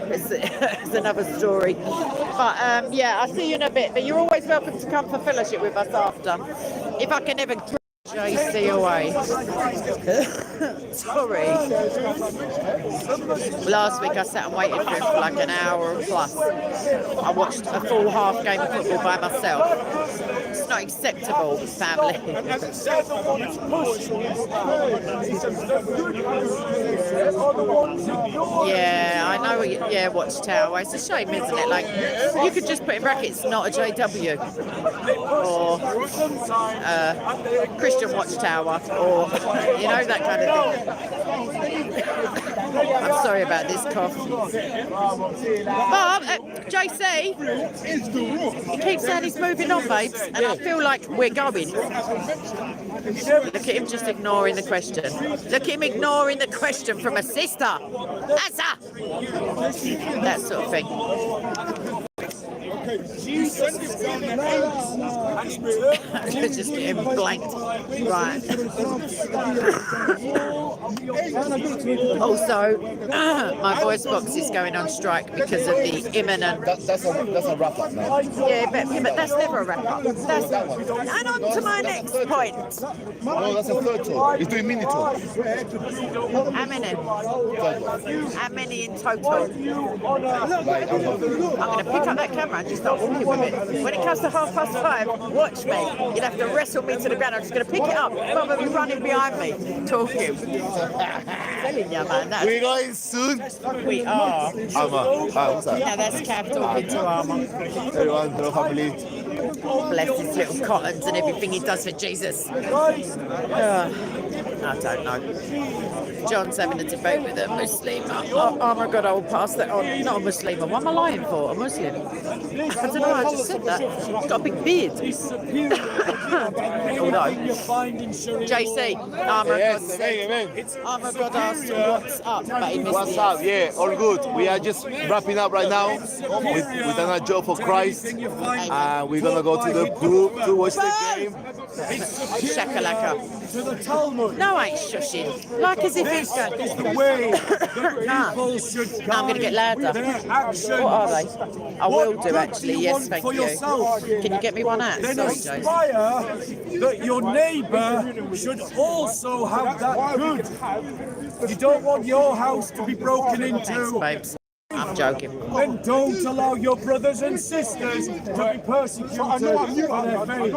It's another story. But I'll see you in a bit. But you're always welcome to come for fellowship with us after. If I can ever JC away. Sorry. Last week I sat and waited for him for like an hour plus. I watched a full half game of football by myself. It's not acceptable, family. Yeah, I know. Yeah, Watchtower. It's a shame, isn't it? Like, you could just put in brackets, not a JW. Or Christian Watchtower, or that kind of thing. I'm sorry about this cough. But JC, he keeps saying he's moving on, babes, and I feel like we're going. Look at him just ignoring the question. Look at him ignoring the question from a sister. Asa! That sort of thing. Just getting blanked. Right. Also, my voice box is going on strike because of the imminent. That's a wrap up now. Yeah, but that's never a wrap up. And on to my next point. No, that's a third tour. He's doing mini tour. How many? How many in total? Like, I'm going to pick up that camera and just start walking with it. When it comes to 5:30, watch me. You'd have to wrestle me to the ground. I'm just going to pick it up. Rather than running behind me, talking. Telling you, man. We're going soon. We are. What's that? Now that's Cav talking to Armour. Everyone, hello, family. Bless his little cottons and everything he does for Jesus. I don't know. John's having a debate with a Muslim. Oh my God, I will pass that on. Not a Muslim. What am I lying for? A Muslim. I don't know, I just said that. He's got a big beard. Although, JC, Armour God asked what's up, but he missed What's up? Yeah, all good. We are just wrapping up right now with another job for Christ. We're going to go to the pool to watch the game. Shakalaka. No, I ain't shushing. Like as if he's going. I'm going to get louder. What are they? I will do, actually. Yes, thank you. Can you get me one out? Then Sorry, aspire that your neighbour should also have that good. You don't want your house to be broken into. Thanks, babes. I'm joking. Then don't allow your brothers and sisters to be persecuted for their faith.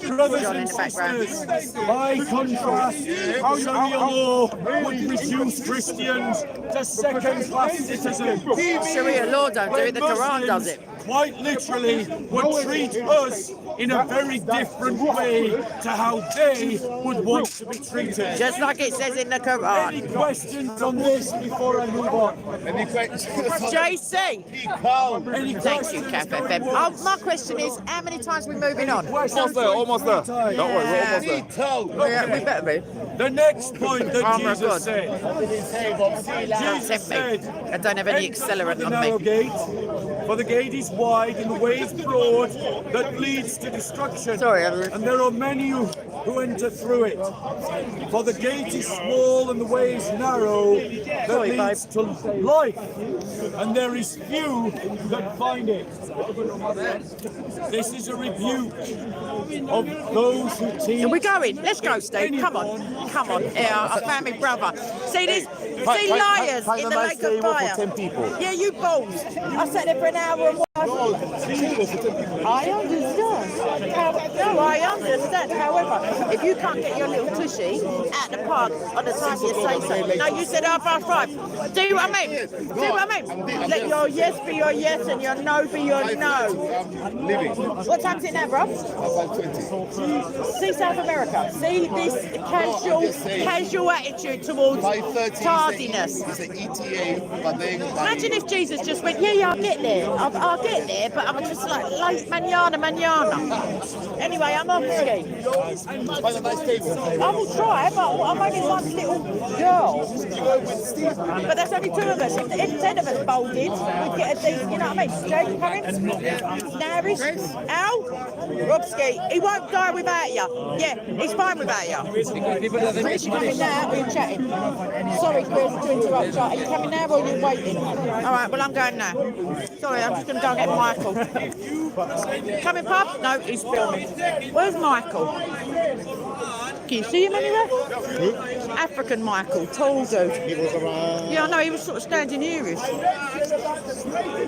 Brothers and sisters, by contrast, Sharia law would reduce Christians to second-class citizens. Sharia law don't do it, the Quran does it. Quite literally, would treat us in a very different way to how they would want to be treated. Just like it says in the Quran. Any questions on this before I move on? Any questions? JC! Thank you, Cafe FM. My question is, how many times are we moving on? Almost there. Don't worry, we're almost there. Yeah, we better be. The next point that Jesus said. Jesus said, I don't have any accelerant on narrow me. gate, for the gate is wide and the way is broad that leads to destruction. Sorry, and there are many who enter through it. For the gate is small and the way is narrow that leads to life, and there is few that find it. This is a rebuke of those who teach. Are we going? Let's go, Steve. Come on. Come on. Yeah, I found my brother. See this? See liars in the lake of fire. Yeah, you balls. I sat there for an hour and I understand. No, No, I understand. However, if you can't get your little tushy at the park on the time you say so. No, you said 5:30. Do what I mean? Do what I mean? Let your yes be your yes and your no be your no. Leaving. What time's it now, bro? 5:20. See South America. See this casual attitude towards 5:30. tardiness. It's an ETA, but then Imagine if Jesus just went, yeah, I'll get there. I'll get there, but I'm just like late manana. Anyway, I'm on ski. Find a nice table. I will try, but I'm only one little girl. But there's only 2 of us. If 10 of us bowled in, we'd get a decent, you know what I mean? Jake Cummins, Narish, Al, Robski. He won't die without you. Yeah, he's fine without you. Chris, you coming now? We're chatting. Sorry, Chris, to interrupt you. Are you coming now or are you waiting? All right, well, I'm going now. Sorry, I'm just going to go and get Michael. Coming, pub? No, he's filming. Where's Michael? Can you see him anywhere? African Michael, tall dude. Yeah, I know, he was sort of standing here.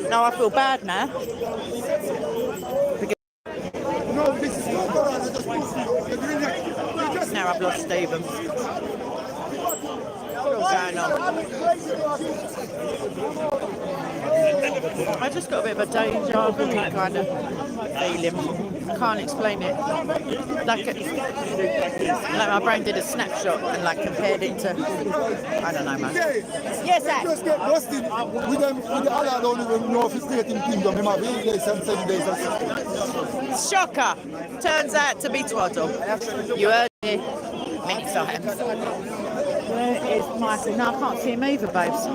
No, I feel bad now. Now I've lost Stephen. What's going on? I just got a bit of a deja vu kind of feeling. I can't explain it. Like my brain did a snapshot and like compared it to, I don't know, man. Yes, Zach. Just get busted with them. With the other, I don't even know if it's creating kingdom. He might be 8 days and 7 days. Shocker. Turns out to be twaddle. You heard me. Mix items. Where is Michael? No, I can't see him either, babes.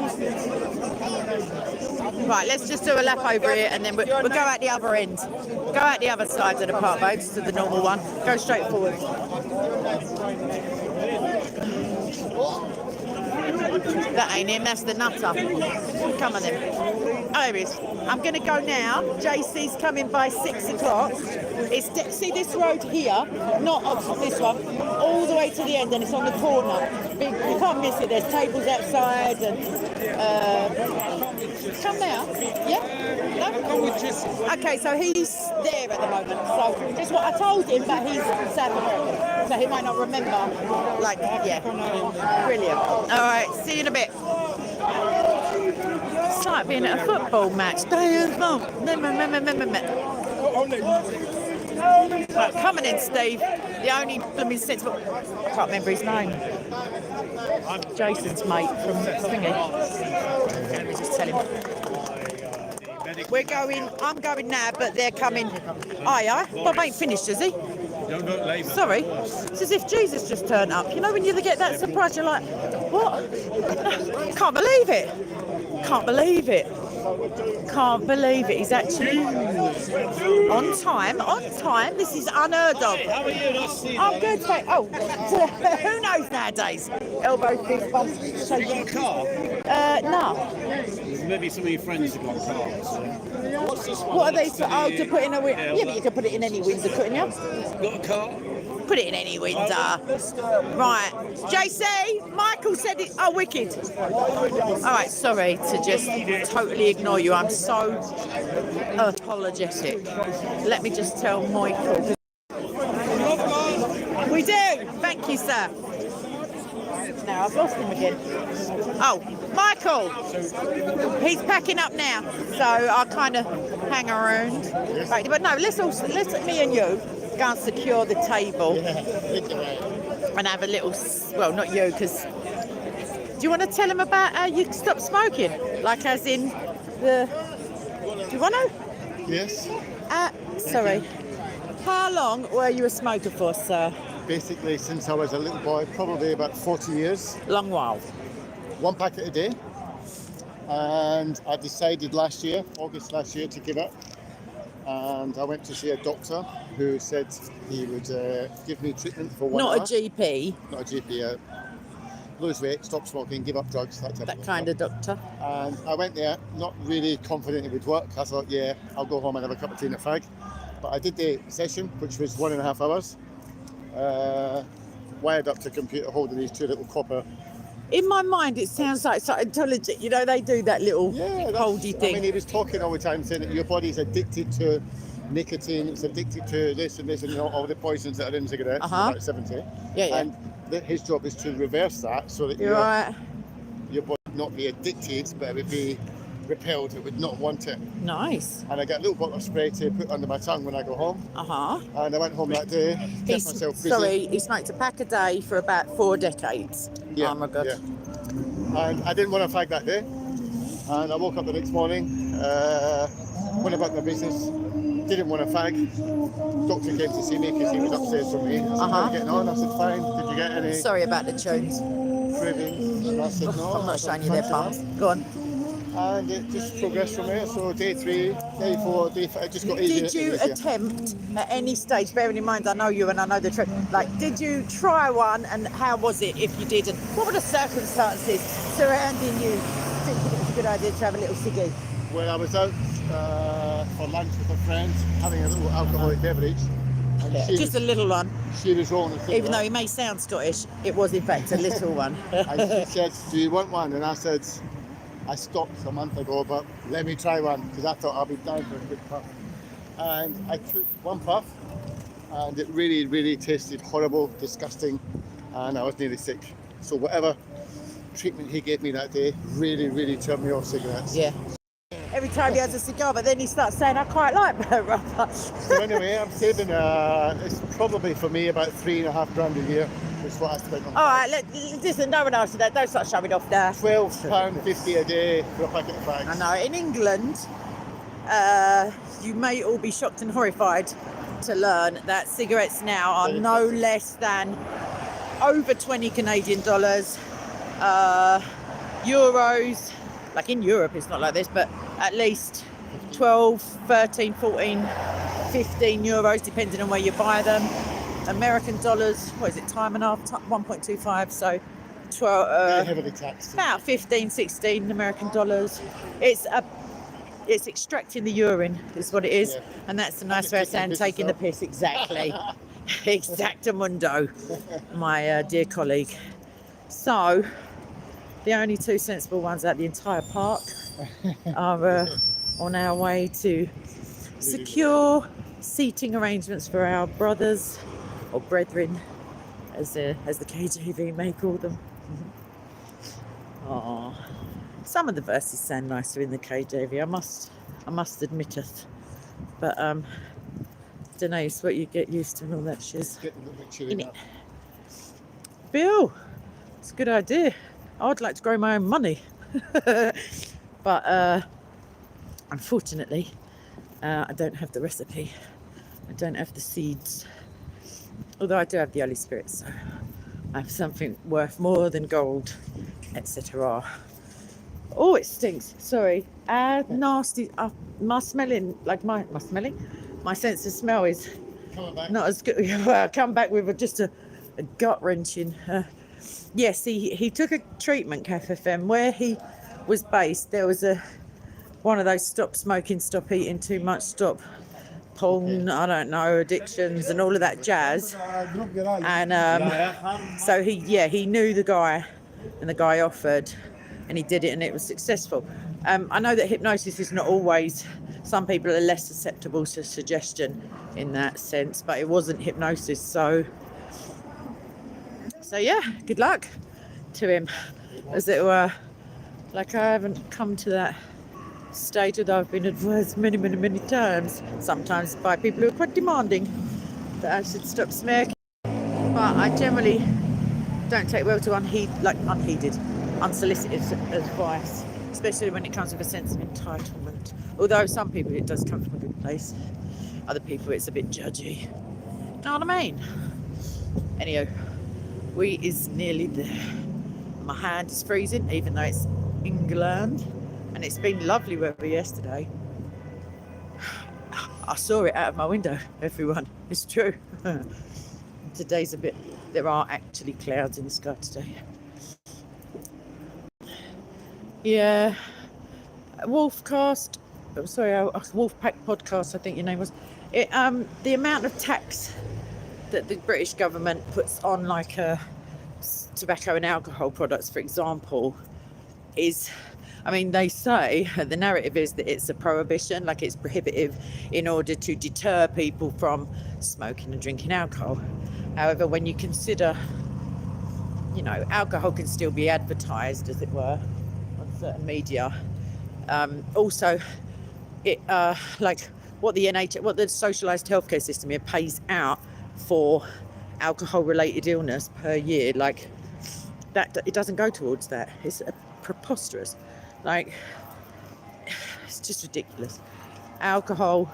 Right, let's just do a lap over here and then we'll go out the other end. Go out the other side of the park, babes, to the normal one. Go straight forward. That ain't him, that's the nutter. Come on then. Oh, there he is. I'm going to go now. JC's coming by 6 o'clock. See this road here, not opposite this one, all the way to the end, and it's on the corner. Big, you can't miss it. There's tables outside and come now. Yeah? No? Okay, so he's there at the moment. So just what I told him, but he's South American, so he might not remember. Like, yeah, brilliant. All right, see you in a bit. It's like being at a football match. Right, coming in, Steve. The only blooming sensible. I can't remember his name. Jason's mate from Thingy. Let me just tell him. We're going. I'm going now, but they're coming. Aye. Bob ain't finished, is he? Don't vote Labour. Sorry. It's as if Jesus just turned up. You know when you get that surprise, you're like, what? Can't believe it. Can't believe it. Can't believe it. He's actually on time. On time. This is unheard of. How are you? I'm good. Oh, who knows nowadays? Elbow, fist bump. So You got a car? no. Maybe some of your friends have got cars. What's this one? What are these? Oh, to put in a window. Yeah, but you can put it in any window, couldn't you? Got a car? Put it in any window. Right. JC, Michael said it. Oh, wicked. All right, sorry to just totally ignore you. I'm so apologetic. Let me just tell Michael. We do. Thank you, sir. Now I've lost him again. Oh, Michael. He's packing up now, so I'll kind of hang around. Right, but no, let's me and you go and secure the table and have a little. Well, not you, because. Do you want to tell him about how you stopped smoking? Like, as in the. Do you want to? Yes. Sorry. How long were you a smoker for, sir? Basically, since I was a little boy, probably about 40 years. Long while. 1 packet a day. And I decided August last year, to give up. And I went to see a doctor who said he would give me treatment for 1 hour. Not a GP. Not a GP. Lose weight, stop smoking, give up drugs, that kind of doctor. And I went there, not really confident it would work. I thought, yeah, I'll go home and have a cup of tea and a fag. But I did the session, which was 1.5 hours. Wired up to a computer holding these 2 little copper. In my mind, it sounds like Scientology. You know, they do that little holdy thing. I mean, he was talking all the time, saying that your body's addicted to nicotine, it's addicted to this and this and all the poisons that are in cigarettes. He's about 70. Yeah. And his job is to reverse that so that You're right. your body would not be addicted, but it would be repelled. It would not want it. Nice. And I got a little bottle of spray to put under my tongue when I go home. And I went home that day, kept myself busy. He smoked a pack a day for about 4 decades. Yeah, oh my God. Yeah. And I didn't want to fag that day. And I woke up the next morning, went about my business, didn't want to fag. Doctor came to see me because he was upstairs from me. I said, how are you getting on? I said, fine. Did you get any? Sorry about the tunes. Cravings? And I said, no. I'm not showing you their palms. Go on. And it just progressed from there. So day 3, day 4, day 5, it just got easier. Did you attempt at any stage, bearing in mind I know you and I know the truth, like did you try one and how was it if you did? And what were the circumstances surrounding you thinking it was a good idea to have a little ciggy? Well, I was out for lunch with a friend, having a little alcoholic beverage. Just a little one. She was rolling a cigarette. Even though he may sound Scottish, it was in fact a little one. And she said, do you want one? And I said, I stopped a month ago, but let me try one because I thought I'd be down for a good puff. And I took one puff and it really, really tasted horrible, disgusting, and I was nearly sick. So whatever treatment he gave me that day really, really turned me off cigarettes. Yeah. Every time he has a cigar, but then he starts saying, I quite like burnt rubber. So anyway, I'm saving, it's probably for me about $3,500 a year. Is what I spent on. All right, listen, no one else that. Don't start showing off there. £12.50 a day for a packet of fags. I know. In England, you may all be shocked and horrified to learn that cigarettes now are no less than over 20 Canadian dollars, euros. Like in Europe, it's not like this, but at least 12, 13, 14, 15 euros, depending on where you buy them. American dollars, what is it, time and a half, 1.25, so 12, heavily taxed. About 15, 16 American dollars. It's extracting the urine, is what it is, and that's a nice way of saying taking the piss, exactly. Exactamundo, my dear colleague. So, the only 2 sensible ones out the entire park are on our way to secure seating arrangements for our brothers, or brethren, as the KJV may call them. Oh, some of the verses sound nicer in the KJV. I must admit it, but don't know. It's what you get used to and all that shiz. Bill, it's a good idea. I'd like to grow my own money, but unfortunately, I don't have the recipe. I don't have the seeds. Although I do have the Holy Spirit, so I have something worth more than gold, etc. Oh, it stinks. Sorry. Nasty. My smelling, like my sense of smell is not as good. Well, I come back with just a gut wrenching. Yes, he took a treatment, CAF-FM, where he was based. There was one of those stop smoking, stop eating too much, stop porn, I don't know, addictions and all of that jazz. And so he knew the guy, and the guy offered, and he did it, and it was successful. I know that hypnosis is not always, some people are less susceptible to suggestion in that sense, but it wasn't hypnosis. So yeah, good luck to him, as it were. Like, I haven't come to that stage that I've been advised many times, sometimes by people who are quite demanding, that I should stop smoking. But I generally don't take well to unheeded, unsolicited advice, especially when it comes with a sense of entitlement. Although some people it does come from a good place, other people it's a bit judgy. Know what I mean? Anyhow, we is nearly there. My hand is freezing, even though it's England, and it's been lovely weather yesterday. I saw it out of my window, everyone. It's true. Today's there are actually clouds in the sky today. Yeah. Wolfpack podcast, I think your name was. The amount of tax that the British government puts on, like tobacco and alcohol products, for example, is I mean, they say the narrative is that it's a prohibition, like it's prohibitive in order to deter people from smoking and drinking alcohol. However, when you consider, you know, alcohol can still be advertised, as it were, on certain media. Also, it like what the what the socialised healthcare system here pays out for alcohol-related illness per year, like that, it doesn't go towards that. It's preposterous. Like, it's just ridiculous. Alcohol,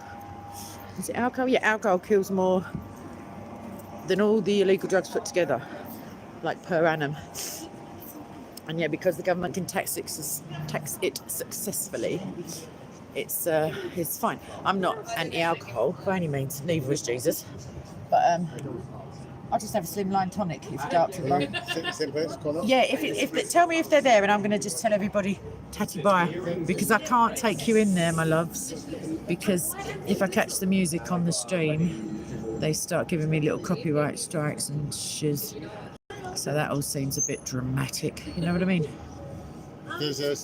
is it alcohol? Yeah, alcohol kills more than all the illegal drugs put together, like per annum. And yeah, because the government can tax it successfully, it's fine. I'm not anti-alcohol by any means, neither is Jesus. But I'll just have a slimline tonic if you go up to the bar. Yeah, if tell me if they're there, and I'm going to just tell everybody tatty bye, because I can't take you in there, my loves, because if I catch the music on the stream, they start giving me little copyright strikes and shiz. So that all seems a bit dramatic. You know what I mean? There's a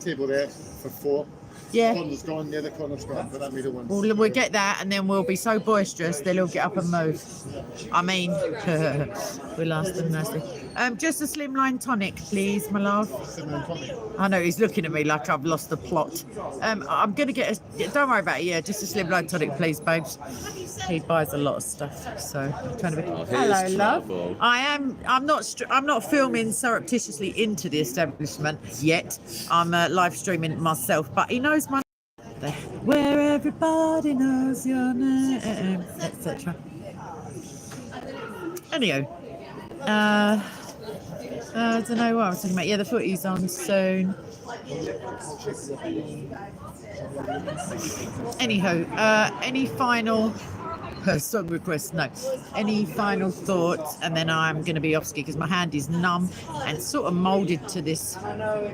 table there for 4. Yeah. The corner's gone, the other corner's gone, but that middle one's... Well, we'll get that, and then we'll be so boisterous they'll all get up and move. I mean, we'll ask them nicely. Just a slimline tonic, please, my love. Slimline tonic. I know, he's looking at me like I've lost the plot. I'm going to get a... Don't worry about it, yeah, just a slimline tonic, please, babes. He buys a lot of stuff, so I'm trying to be... Hello, love. I'm not filming surreptitiously into the establishment yet. I'm live streaming it myself, but he knows my name. Where everybody knows your name, etc. Anyhow, I don't know what I was talking about. Yeah, the footy's on soon. Anyhow, any final song requests? No. Any final thoughts? And then I'm going to be off ski because my hand is numb and sort of moulded to this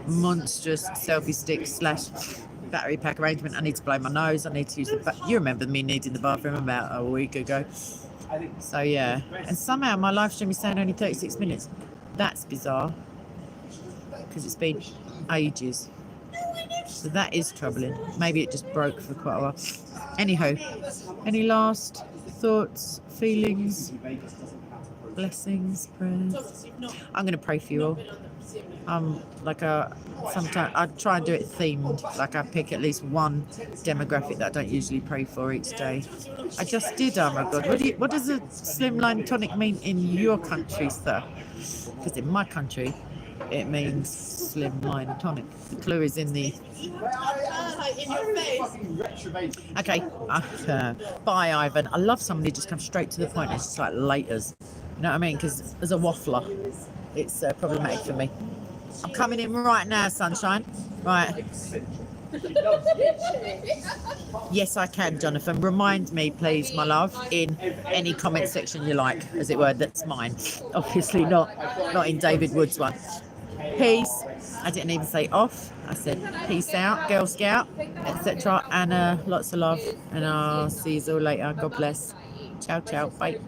monstrous selfie stick / battery pack arrangement. I need to blow my nose. I need to use the you remember me needing the bathroom about a week ago. So yeah, and somehow my live stream is saying only 36 minutes. That's bizarre because it's been ages. So that is troubling. Maybe it just broke for quite a while. Anyhow, any last thoughts, feelings, blessings, prayers? I'm going to pray for you all. Sometimes I try and do it themed. Like I pick at least one demographic that I don't usually pray for each day. I just did. Oh my God! What does a slimline tonic mean in your country, sir? Because in my country, it means slimline tonic. The clue is in the. Okay. Bye, Ivan. I love somebody who just comes straight to the point. It's just like laters. You know what I mean? Because as a waffler, it's problematic for me. I'm coming in right now, sunshine. Right. Yes, I can, Jonathan. Remind me, please, my love, in any comment section you like, as it were. That's mine. Obviously not in David Wood's one. Peace. I didn't even say off. I said peace out, Girl Scout, etc. And lots of love. And I'll see you all later. God bless. Ciao, ciao. Bye.